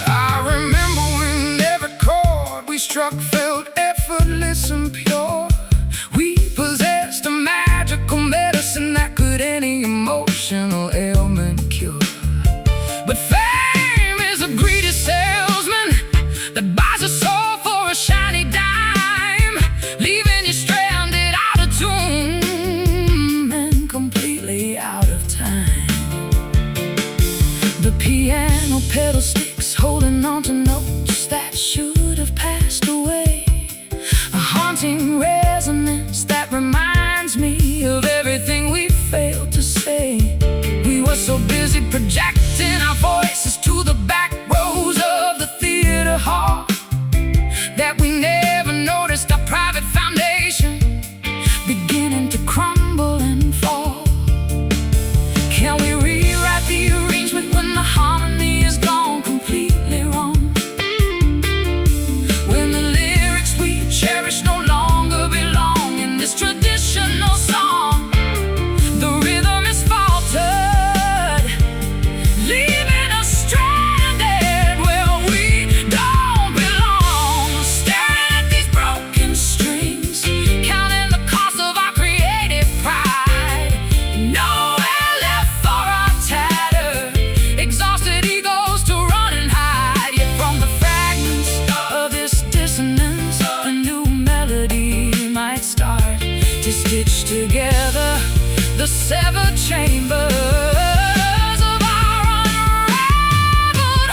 I remember when every chord we struck felt effortless and pure. We possessed a magical medicine that could any emotional ailment cure. But fame is a greedy salesman that buys a soul for a shiny dime, leaving you stranded out of tune and completely out of time. The piano pedal sticks holding on to notes that should have passed away, a haunting resonance that reminds me of everything we failed to say. We were so busy projecting our voices to the back rows of the theater hall that we never noticed our private foundation beginning to crumble and fall. Can we rewrite the arrangement when the harmony is gone completely wrong? When the lyrics we cherish no longer belong in this traditional song, the rhythm is faltered, leaving us stranded where we don't belong. Staring at these broken strings, counting the cost of our creative pride. Nowhere left for our tattered, exhausted egos to run and hide. Yet from the fragments of this dissonance, a new melody might start to stitch together the severed chambers of our unraveled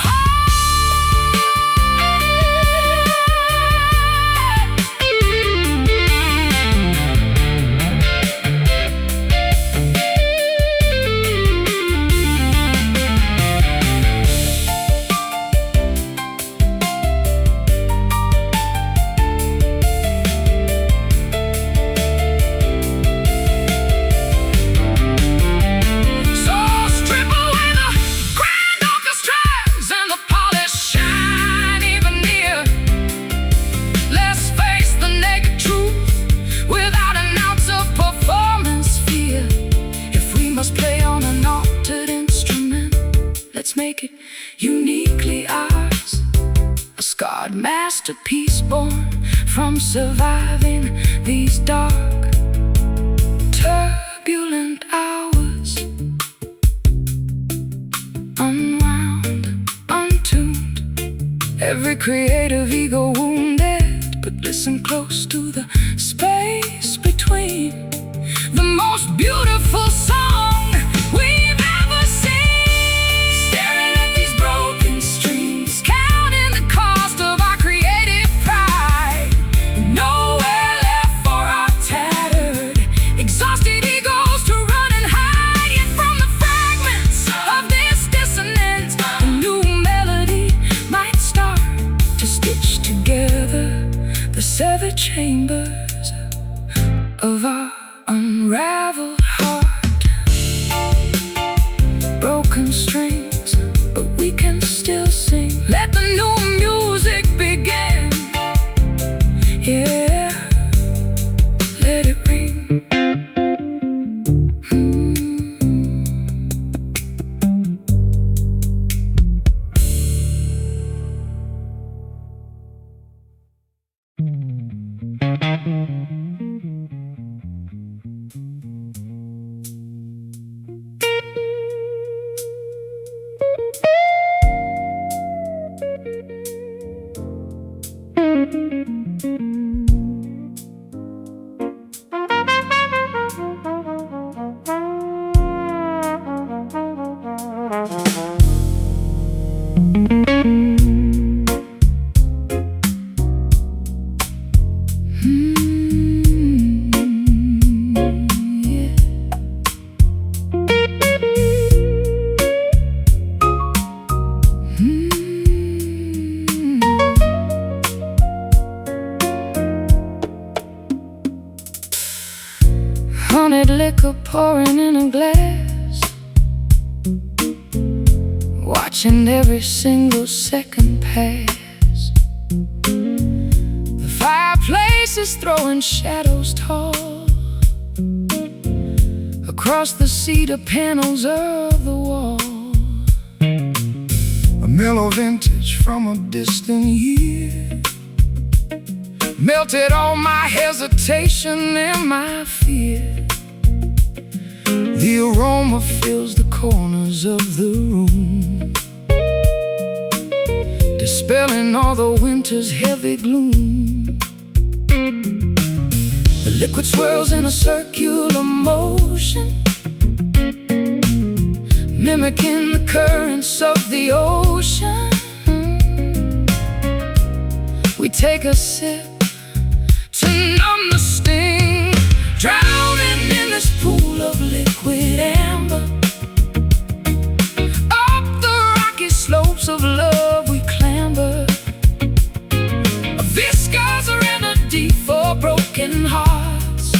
So strip away the grand orchestras and the polished shiny veneer. Let's face the naked truth without an ounce of performance fear. If we must play on an altered instrument, let's make it uniquely ours, a scarred masterpiece born from surviving these dark, turbulent hours. Unwound, untuned, every creative ego wounded. But listen close to the space between, the most beautiful song we've ever seen. Staring at these broken strings, counting the cost of our creative pride. Nowhere left for our tattered, exhausted egos to feather chambers of our unraveled heart. Broken strings, but we can still sing. Let the new music begin. Yeah, let it ring. Haunted liquor pouring in a glass, watching every single second pass. The fireplace is throwing shadows tall across the cedar panels of the wall. A mellow vintage from a distant year melted all my hesitation and my fear. The aroma fills the corners of the room, dispelling all the winter's heavy gloom. The liquid swirls in a circular motion, mimicking the currents of the ocean. We take a sip to numb the sting, drowning in this pool of liquid amber. Up the rocky slopes of love we clamber, a viscous remedy for broken hearts,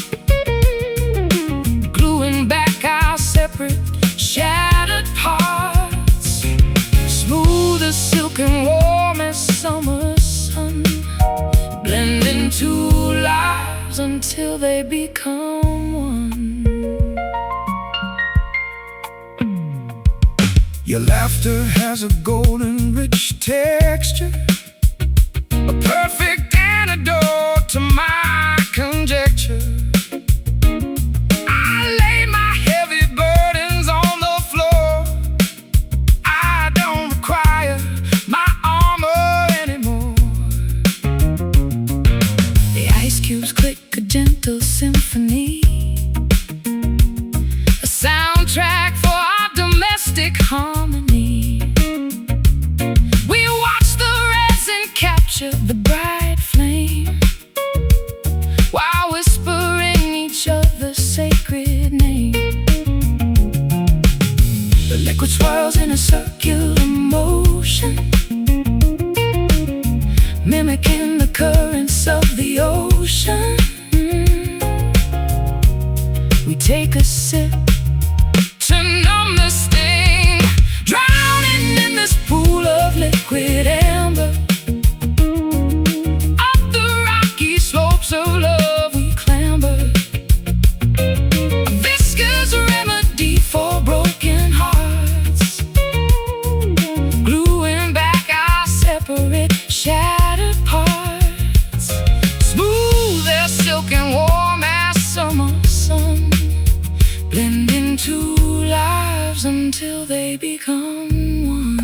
gluing back our separate shattered parts. Smooth as silk and warm as summer sun, blending two lives until they become one. Your laughter has a golden rich texture, a perfect antidote to my conjecture. I lay my heavy burdens on the floor. I don't require my armor anymore. The ice cubes click a gentle symphony, a soundtrack for our domestic harmony. We watch the resin capture the bright flame, while whispering each other's sacred name. The liquid swirls in a circular motion, mimicking the currents of the ocean. We take a sip to numb the sting, drowning in this pool of liquid amber. Up the rocky slopes of love we clamber, a viscous remedy for broken hearts, gluing back our separate shattered parts. Smooth as silk and warm as summer sun, blending two lives until they become one.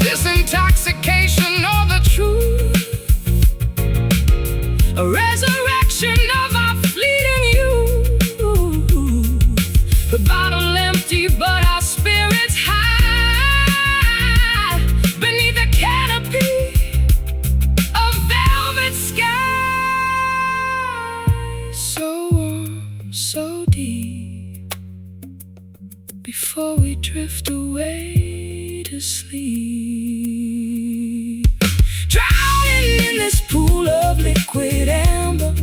This intoxication or the truth sleep, before we drift away to sleep. Drowning in this pool of liquid amber,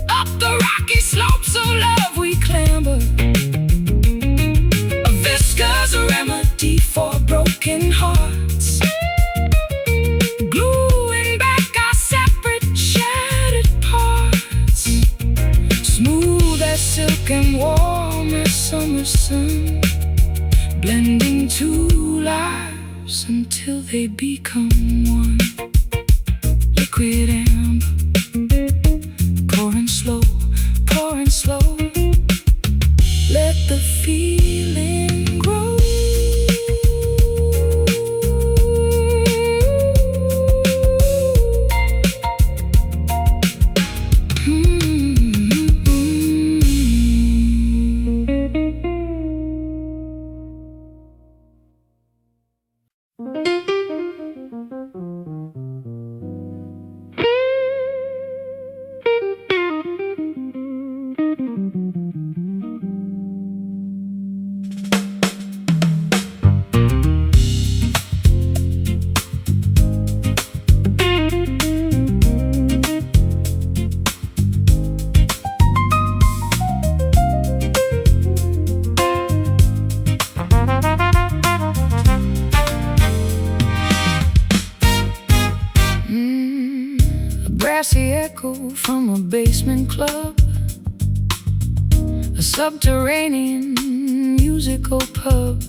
up the rocky slopes of love we clamber, a viscous remedy for broken hearts, gluing back our separate shattered parts, smooth as silk and warm as summer sun, blending two lives until they become one. Liquid amber, pouring slow, pouring slow. Let the feeling grow. Brassy echo from a basement club, a subterranean musical pub.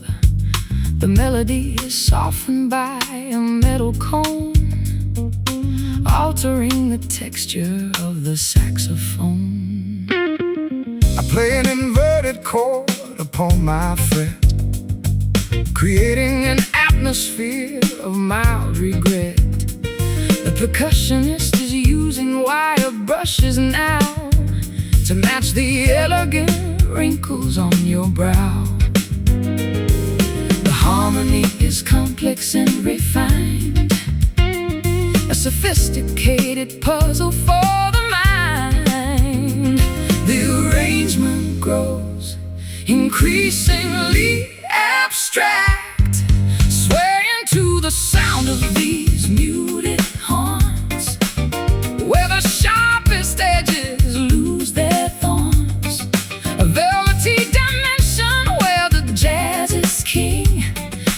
The melody is softened by a metal cone, altering the texture of the saxophone. I play an inverted chord upon my fret, creating an atmosphere of mild regret. The percussionist is using wire brushes now to match the elegant wrinkles on your brow. The harmony is complex and refined, a sophisticated puzzle for the mind. The arrangement grows increasingly abstract, swaying to the sound of these muted horns, where the sharpest edges lose their thorns. A velvety dimension where the jazz is king,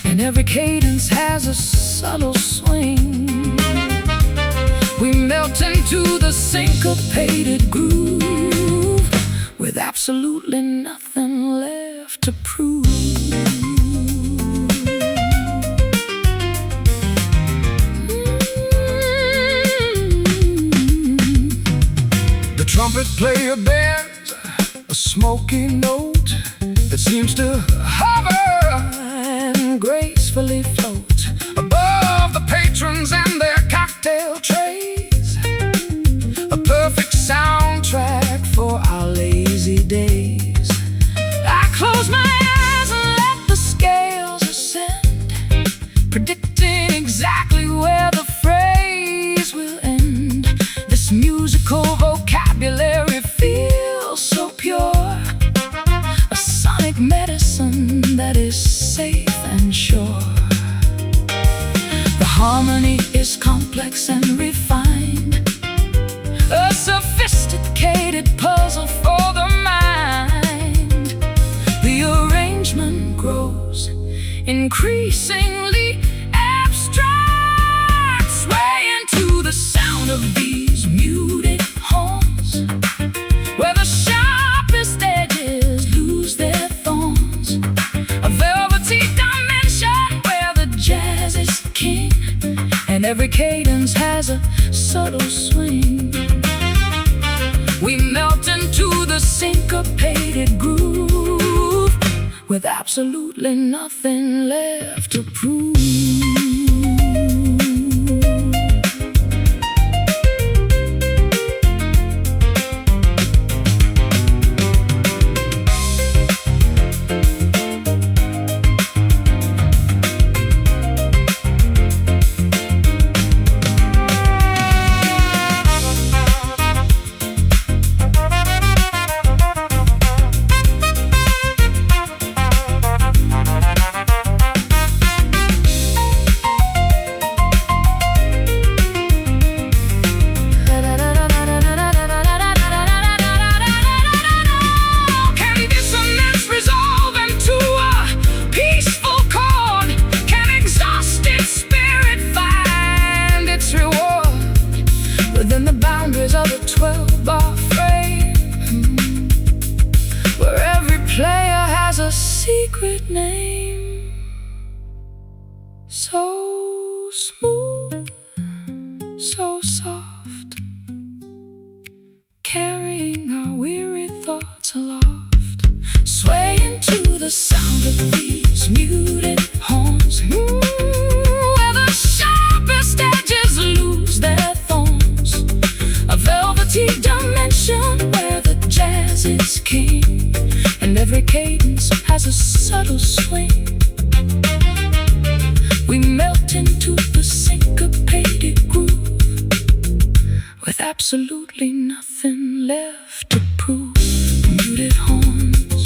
and every cadence has a subtle swing. We melt into the syncopated groove, with absolutely nothing left to prove. The trumpet player bears a smoky note that seems to hover And gracefully float above the patrons and their cocktail trays, a perfect soundtrack for our lazy days. I close my eyes and let the scales ascend, predicting exactly where the phrase will end. This musical vocabulary feels so pure, a sonic medicine that is safe and sure. The harmony is complex and refined, a sophisticated puzzle for the mind. The arrangement grows increasingly abstract, swaying to the sound of these muted horns, where the sharpest edges lose their thorns. A velvety dimension where the jazz is king, and every cadence has a subtle swing. We melt into the syncopated groove, with absolutely nothing left to prove. secret name. So smooth, so soft, carrying our weary thoughts aloft, swaying to the sound of these muted horns, where the sharpest edges lose their thorns. A velvety dimension where the jazz is king, and every cadence has a subtle swing. We melt into the syncopated groove, with absolutely nothing left to prove. Muted horns,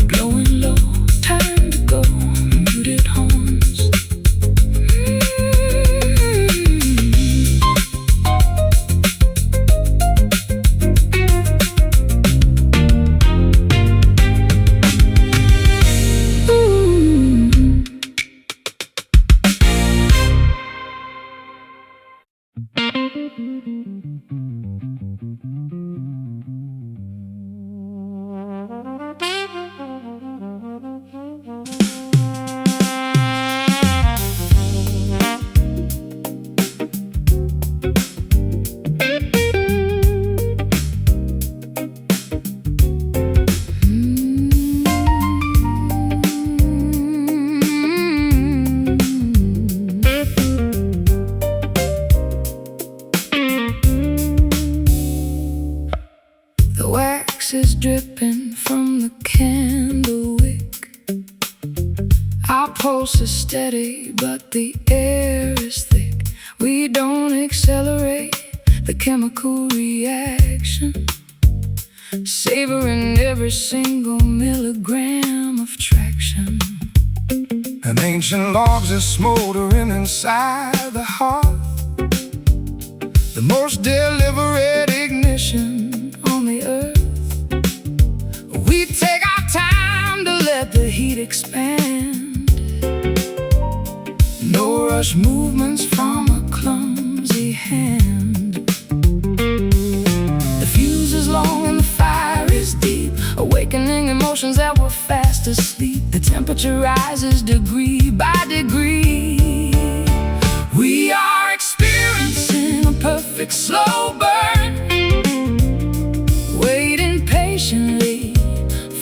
glowing low, time to go. Muted horns. Is dripping from the candle wick. Our pulse is steady, but the air is thick. We don't accelerate the chemical reaction, savoring every single milligram of traction. An ancient logs is smoldering inside the hearth, the most deliberate ignition on the earth. We take our time to let the heat expand. No rush movements from a clumsy hand. The fuse is long and the fire is deep, awakening emotions that were fast asleep. The temperature rises degree by degree. We are experiencing a perfect slow burn, waiting patiently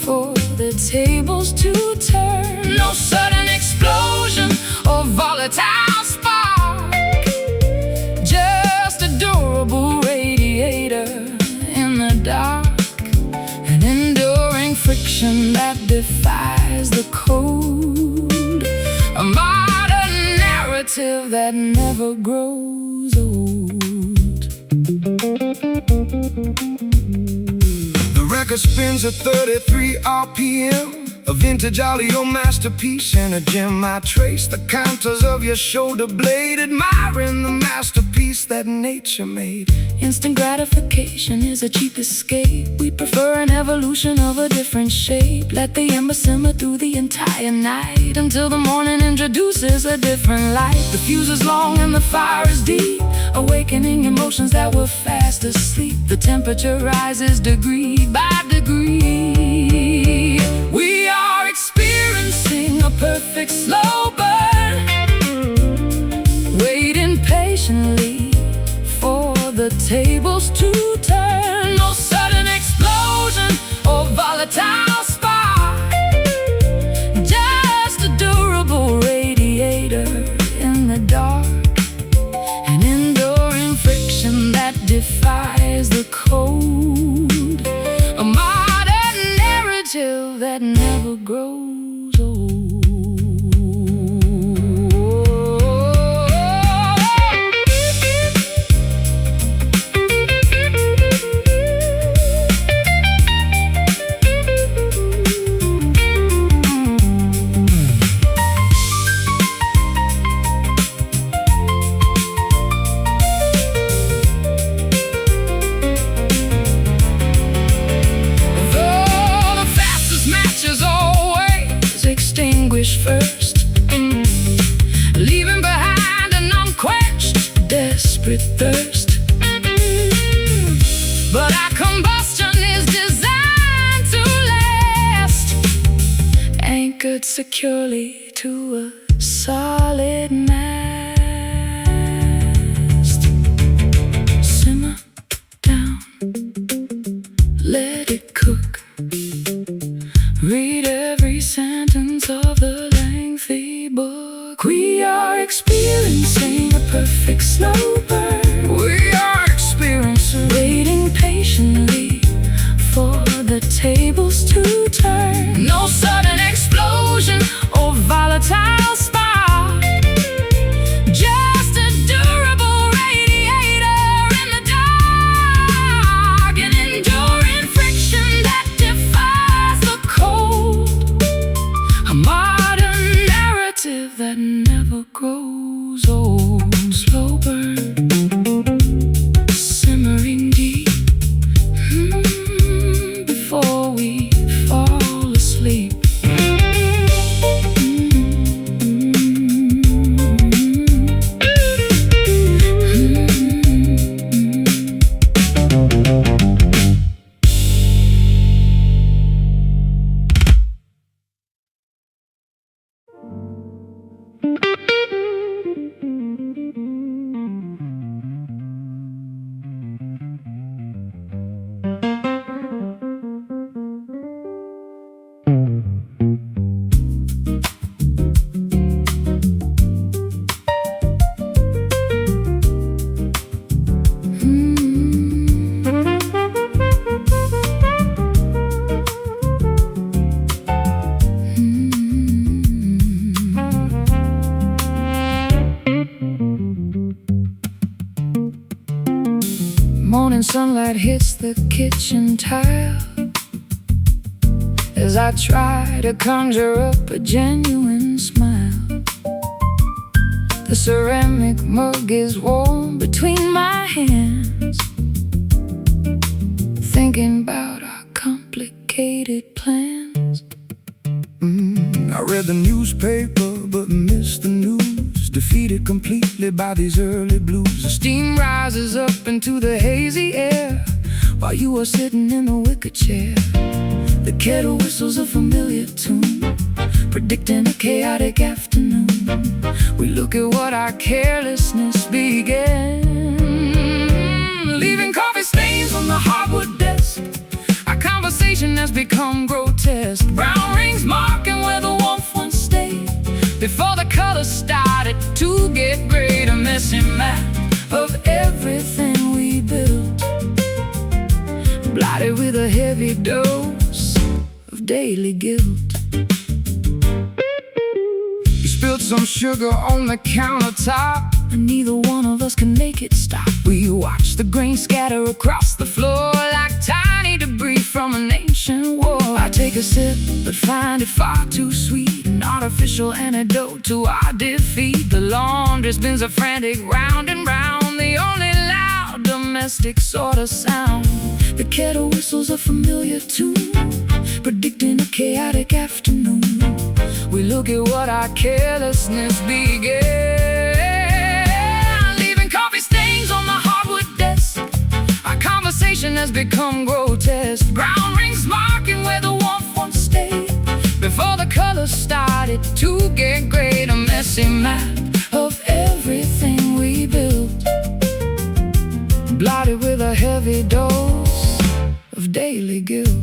for the tables to turn. No sudden explosion or volatile spark, just a durable radiator in the dark, an enduring friction that defies the code, a modern narrative that never grows old. Record spins at 33 RPM, a vintage audio masterpiece in a gem. I trace the counters of your shoulder blade, admiring the masterpiece that nature made. Instant gratification is a cheap escape. We prefer an evolution of a different shape. Let the ember simmer through the entire night, until the morning introduces a different light. The fuse is long and the fire is deep, awakening emotions that were fast asleep. The temperature rises degree by degree. We are experiencing a perfect slow burn, waiting patiently for the tables to turn. No sudden explosion or volatile spark, just a durable radiator in the dark, an enduring friction that defies the code, a securely to a solid mast. Simmer down, let it cook. Read every sentence of the lengthy book. We are experiencing a perfect slow burn. We are experiencing, waiting patiently for the tables to turn. no sudden explosion or volatile spark, just a durable radiator in the dark, an enduring friction that defies the cold, a modern narrative that never grows old. Slow burn, simmering deep, before we fall asleep. Morning sunlight hits the kitchen tile as I try to conjure up a genuine smile. The ceramic mug is warm between my hands, thinking about our complicated plans. I read the newspaper but missed the news, defeated completely by these early blues. The steam rises up into the hazy air while you are sitting in the wicker chair. The kettle whistles a familiar tune, predicting a chaotic afternoon. We look at what our carelessness began, leaving coffee stains on the hardwood desk. Our conversation has become grotesque, brown rings marking where the warmth once stayed. Before the colors started to get gray, a messy map of everything we built, blotted with a heavy dose of daily guilt. You spilled some sugar on the countertop, and neither one of us can make it stop. we watch the grain scatter across the floor like tiny debris from an ancient war. I take a sip but find it far too sweet, an artificial antidote to our defeat. The laundry spins a frantic round and round, the only loud domestic sort of sound. The kettle whistles a familiar tune, predicting a chaotic afternoon. We look at what our carelessness began, leaving coffee stains on the hardwood desk. Our conversation has become grotesque, brown rings marking where the warmth once stayed. Before the colors started to get gray, a messy map of everything we built, blotted with a heavy dose of daily guilt.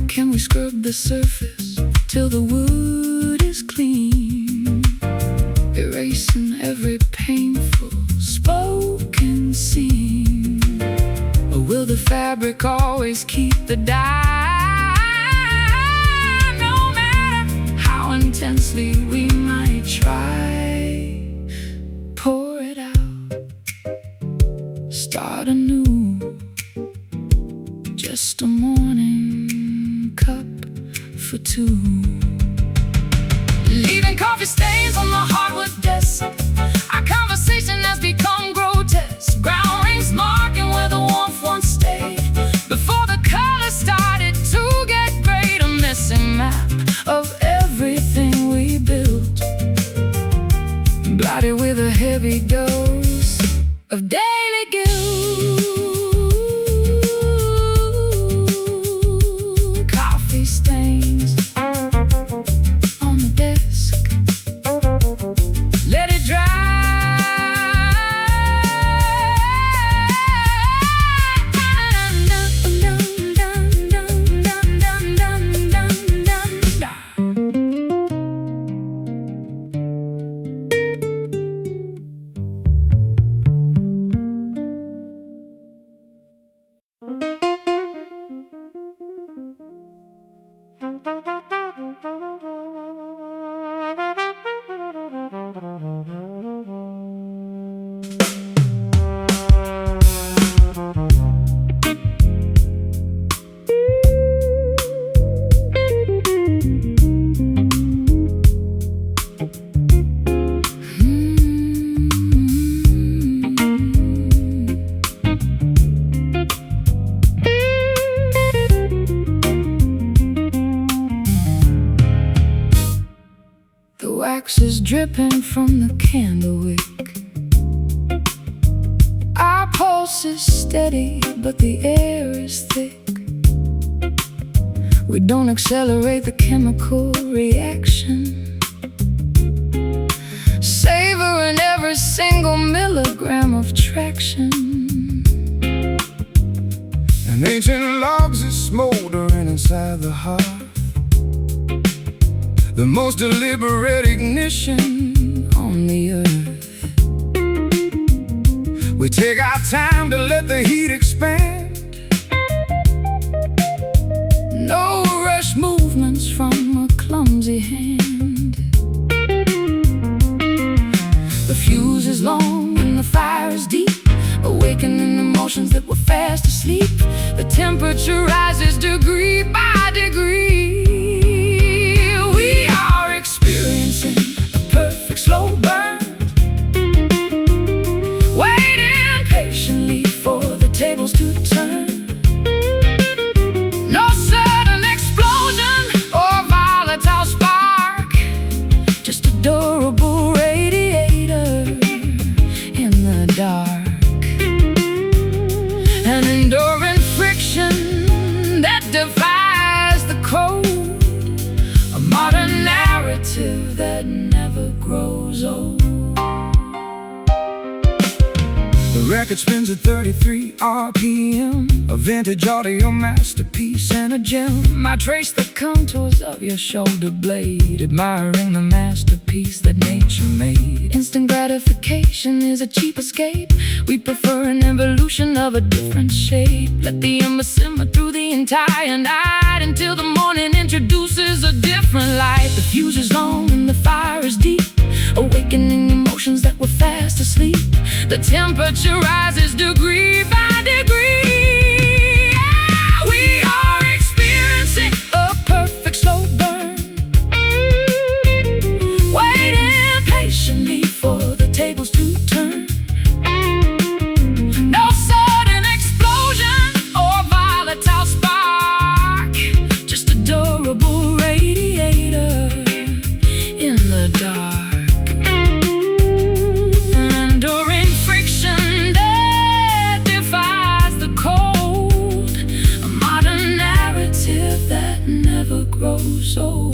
Can we scrub the surface till the wood is clean, erasing every painful spoken scene? Or will the fabric always keep the dye, no matter how intensely we might try? Pour it out, start anew, just a morning cup for two. Leaving coffee stains on the hardwood desk. Our conversation has become body with a heavy dose of daily guilt. Coffee stains on the desk. Let it dry. Wax is dripping from the candle wick. Our pulse is steady, but the air is thick. We don't accelerate the chemical reaction, savoring every single milligram of traction. And ancient logs is smoldering inside the heart, the most deliberate ignition on the earth. We take our time to let the heat expand. No rush movements from a clumsy hand. The fuse is long and the fire is deep, awakening emotions that were fast asleep. The temperature rises degree by degree. Slow burn, waiting patiently for the tables to turn. No sudden explosion or volatile spark, just a durable radiator in the dark. An enduring friction that defies the code, a modern narrative that never grows old. The record spins at 33 RPM, a vintage audio masterpiece and a gem. I trace the contours of your shoulder blade, admiring the masterpiece that nature made. Instant gratification is a cheap escape. We prefer an evolution of a different shape. Let the ember simmer through the entire night until the morning introduces a different light. The fuse is long and the fire is deep, awakening emotions that were fast asleep. The temperature rises degree by degree. We are experiencing a perfect slow burn, waiting patiently for the tables to turn. No sudden explosion or volatile spark, just a durable radiator in the dark. Grows old.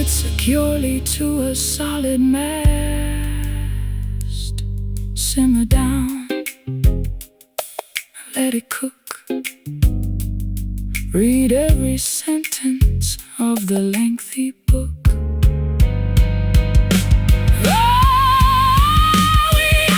Securely to a solid mast. Simmer down, let it cook. Read every sentence of the lengthy book. Oh, we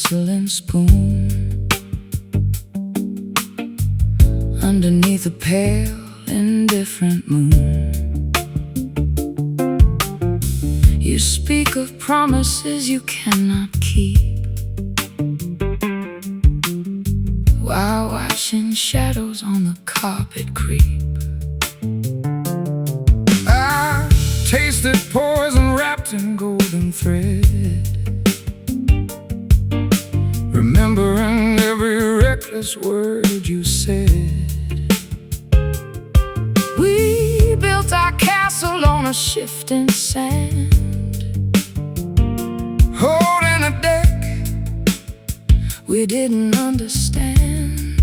porcelain spoon underneath a pale, indifferent moon. You speak of promises you cannot keep, while watching shadows on the carpet creep. I tasted poison wrapped in golden thread, remembering every reckless word you said. We built our castle on a shifting sand, holding a deck we didn't understand.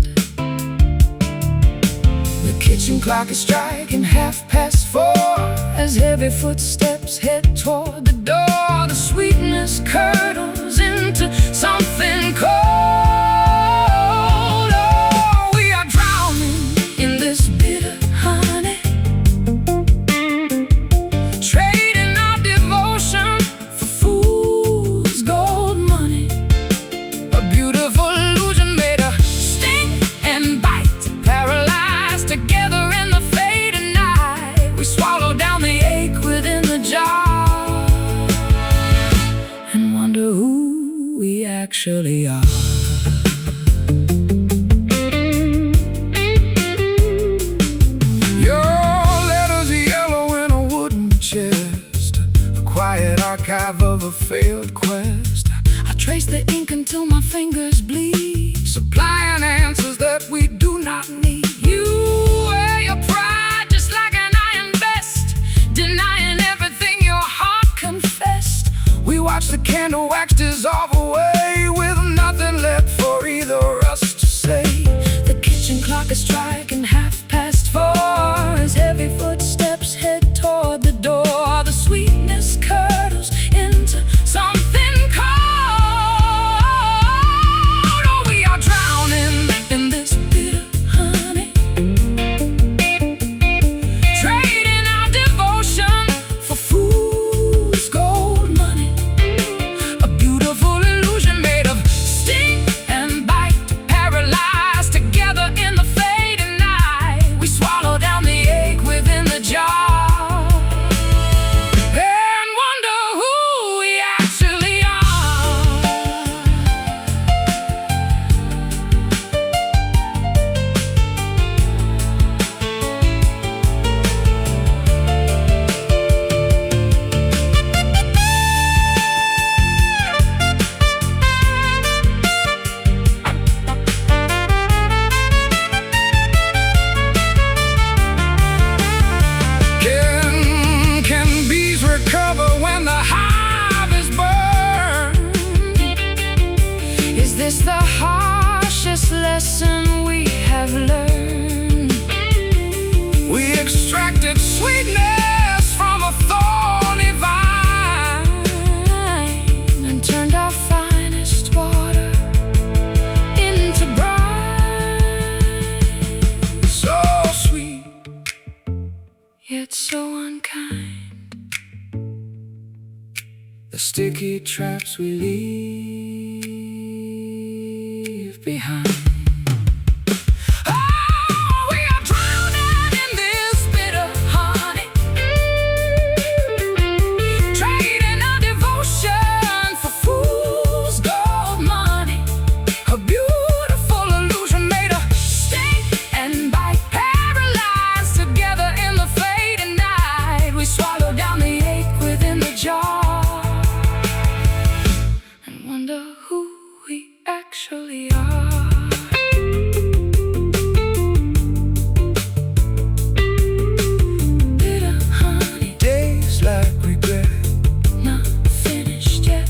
The kitchen clock is striking 4:30 as heavy footsteps head toward the door. The sweetness curdles into something cold. Oh, we are drowning in this bitter honey, trading our devotion for fool's gold money. A beautiful illusion made of sting and bite, paralyzed together in the fading night. We swallow down the ache within the jar and wonder who we actually are. Archive of a failed quest. I trace the ink until my fingers bleed, supplying answers that we do not need. You wear your pride just like an iron vest, denying everything your heart confessed. We watch the candle wax dissolve away, with nothing left for either of us to say. The kitchen clock is striking 4:30 as heavy footsteps head toward the door. The sweetness curdles into something cold. Oh, we are drowning in this bitter honey, trading our devotion for fool's gold money. A beautiful illusion made of sting and bite, paralyzed together in the fading night. We swallow down the ache within the jar. Is this the harshest lesson we have learned? We extracted sweetness from a thorny vine and turned our finest water into brine. So sweet, yet so unkind. the sticky traps we leave behind. Actually are. Bitter honey, Days like regret, not finished yet.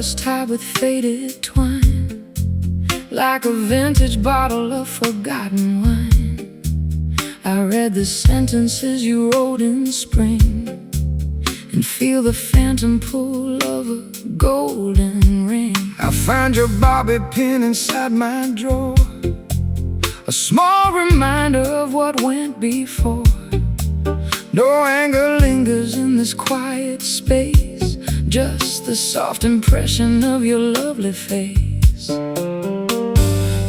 letters tied with faded twine, like a vintage bottle of forgotten wine. I read the sentences you wrote in spring, and feel the phantom pull of a golden ring. I find your bobby pin inside my drawer, a small reminder of what went before. No anger lingers in this quiet space, just the soft impression of your lovely face.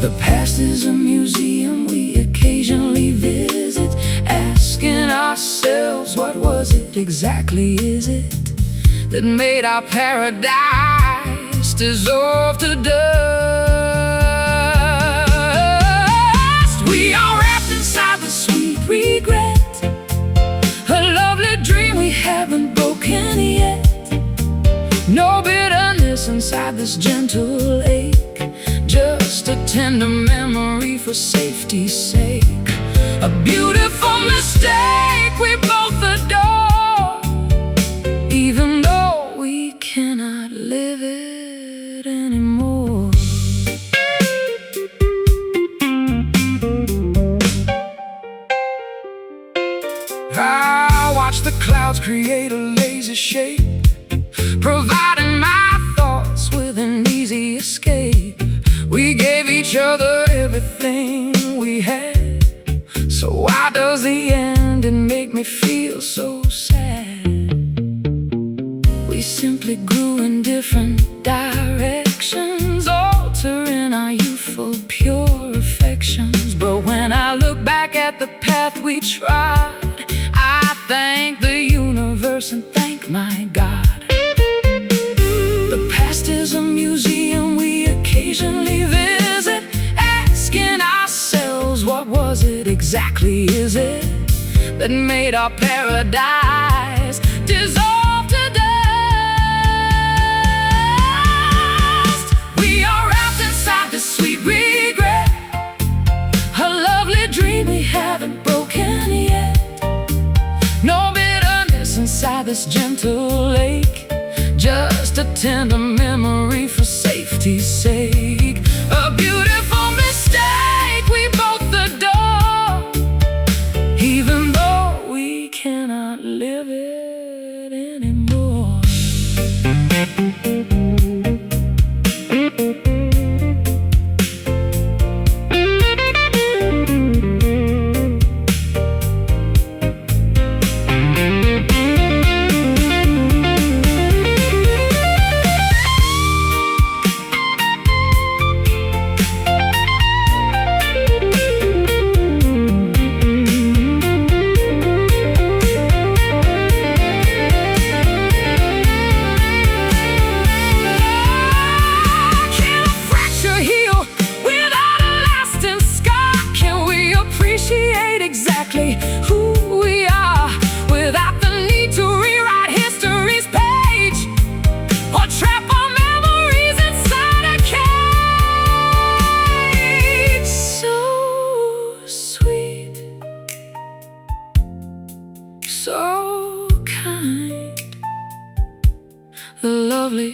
The past is a museum we occasionally visit, asking ourselves, what was it exactly, is it, that made our paradise dissolve to dust? We are wrapped inside the sweet regret, a lovely dream we haven't broken yet. No bitterness inside this gentle ache, just a tender memory for safety's sake. A beautiful mistake we both adore, even though we cannot live it anymore. I watch the clouds create a lazy shape, providing my thoughts with an easy escape. We gave each other everything we had, so why does the ending make me feel so sad? We simply grew in different directions, altering our youthful pure affections. But when I look back at the path we trod, I thank the universe and thank my God. The past is a museum we occasionally visit, asking ourselves, what was it exactly, is it, that made our paradise dissolve to dust? We are wrapped inside this sweet regret, a lovely dream we haven't broken yet. No bitterness inside this gentle lake, just a tender memory for safety's sake. A beautiful mistake we both adore, even though we cannot live it anymore. Exactly who we are, without the need to rewrite history's page, or trap our memories inside a cage. So sweet, so kind, the lovely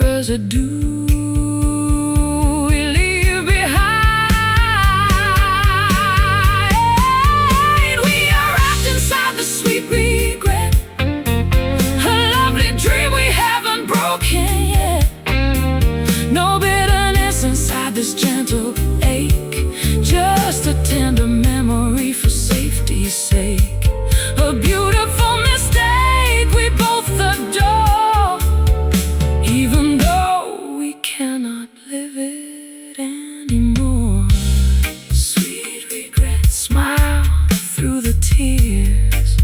residue we leave behind. Regret, a lovely dream we haven't broken yet. No bitterness inside this gentle ache, just a tender memory for safety's sake. A beautiful mistake we both adore, even though we cannot live it anymore. Sweet regret, smile through the tears.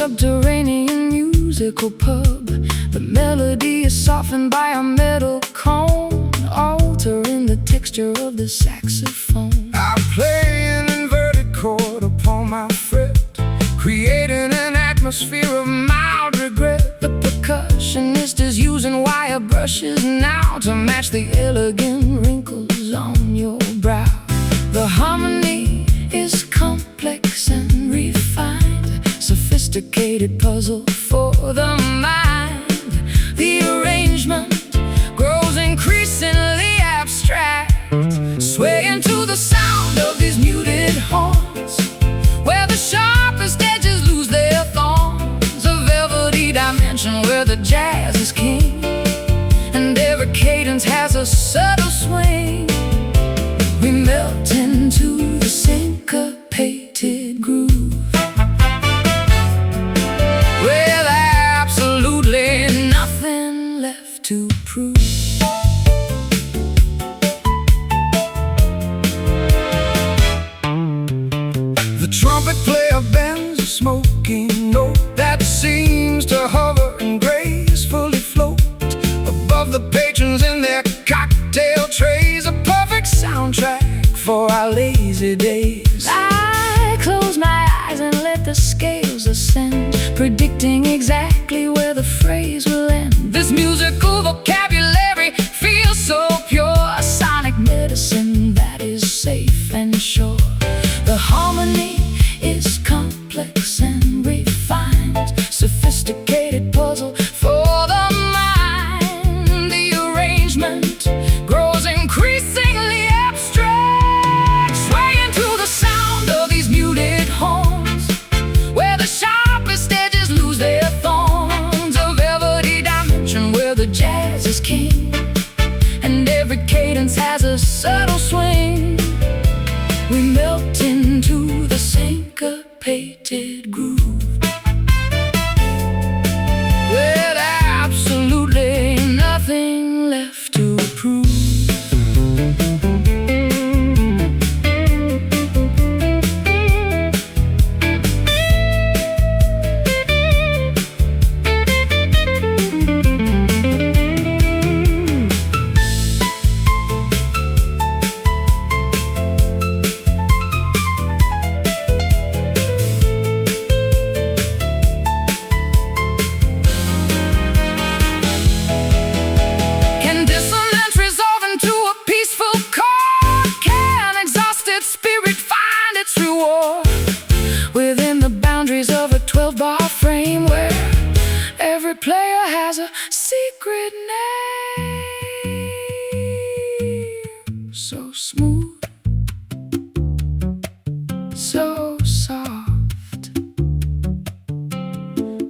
subterranean musical pub. The melody is softened by a metal cone, altering the texture of the saxophone. I play an inverted chord upon my fret, creating an atmosphere of mild regret. The percussionist is using wire brushes now to match the elegant wrinkles on your brow. The harmony is complex and refined, sophisticated puzzle for the mind. The arrangement grows increasingly abstract, swaying to the sound of these muted horns, where the sharpest edges lose their thorns. A velvety dimension where the jazz is king, and every cadence has a subtle swing. We melt into the syncopated groove, with absolutely nothing left to prove. The trumpet player bends a smoking note that seems to hover and gracefully float above the patrons in their cocktail trays. A perfect soundtrack for our lazy days. I close my eyes and let the scales ascend, predicting exactly where the phrase will end. This musical vocabulary feels so pure, a sonic medicine that is safe and sure. The harmony is complex and refined, sophisticated puzzle for the mind. The arrangement grows increasingly abstract, swaying to the sound of these muted horns, where the sharpest edges lose their thorns. A velvety dimension where the jazz is king, and every cadence has a subtle swing. We melt into the syncopated groove, with absolutely nothing left to prove. Within the boundaries of a 12-bar frame, where every player has a secret name. So smooth, so soft,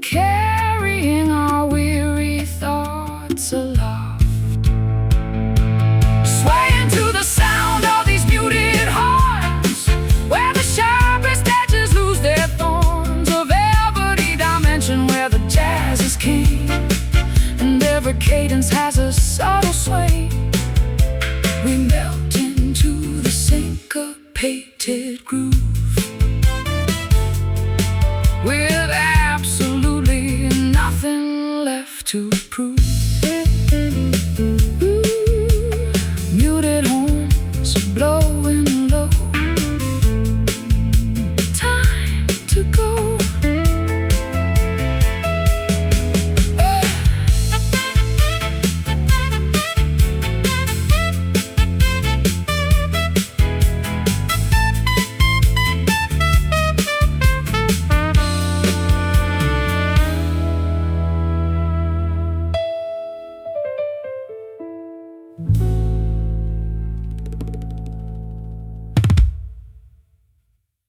carrying our weary thoughts aloft, swaying to the sound of these muted horns, where the sharpest edges lose their thorns. A velvety dimension where the jazz is king, and every cadence has a subtle sway. We melt into the syncopated groove, with absolutely nothing left to prove.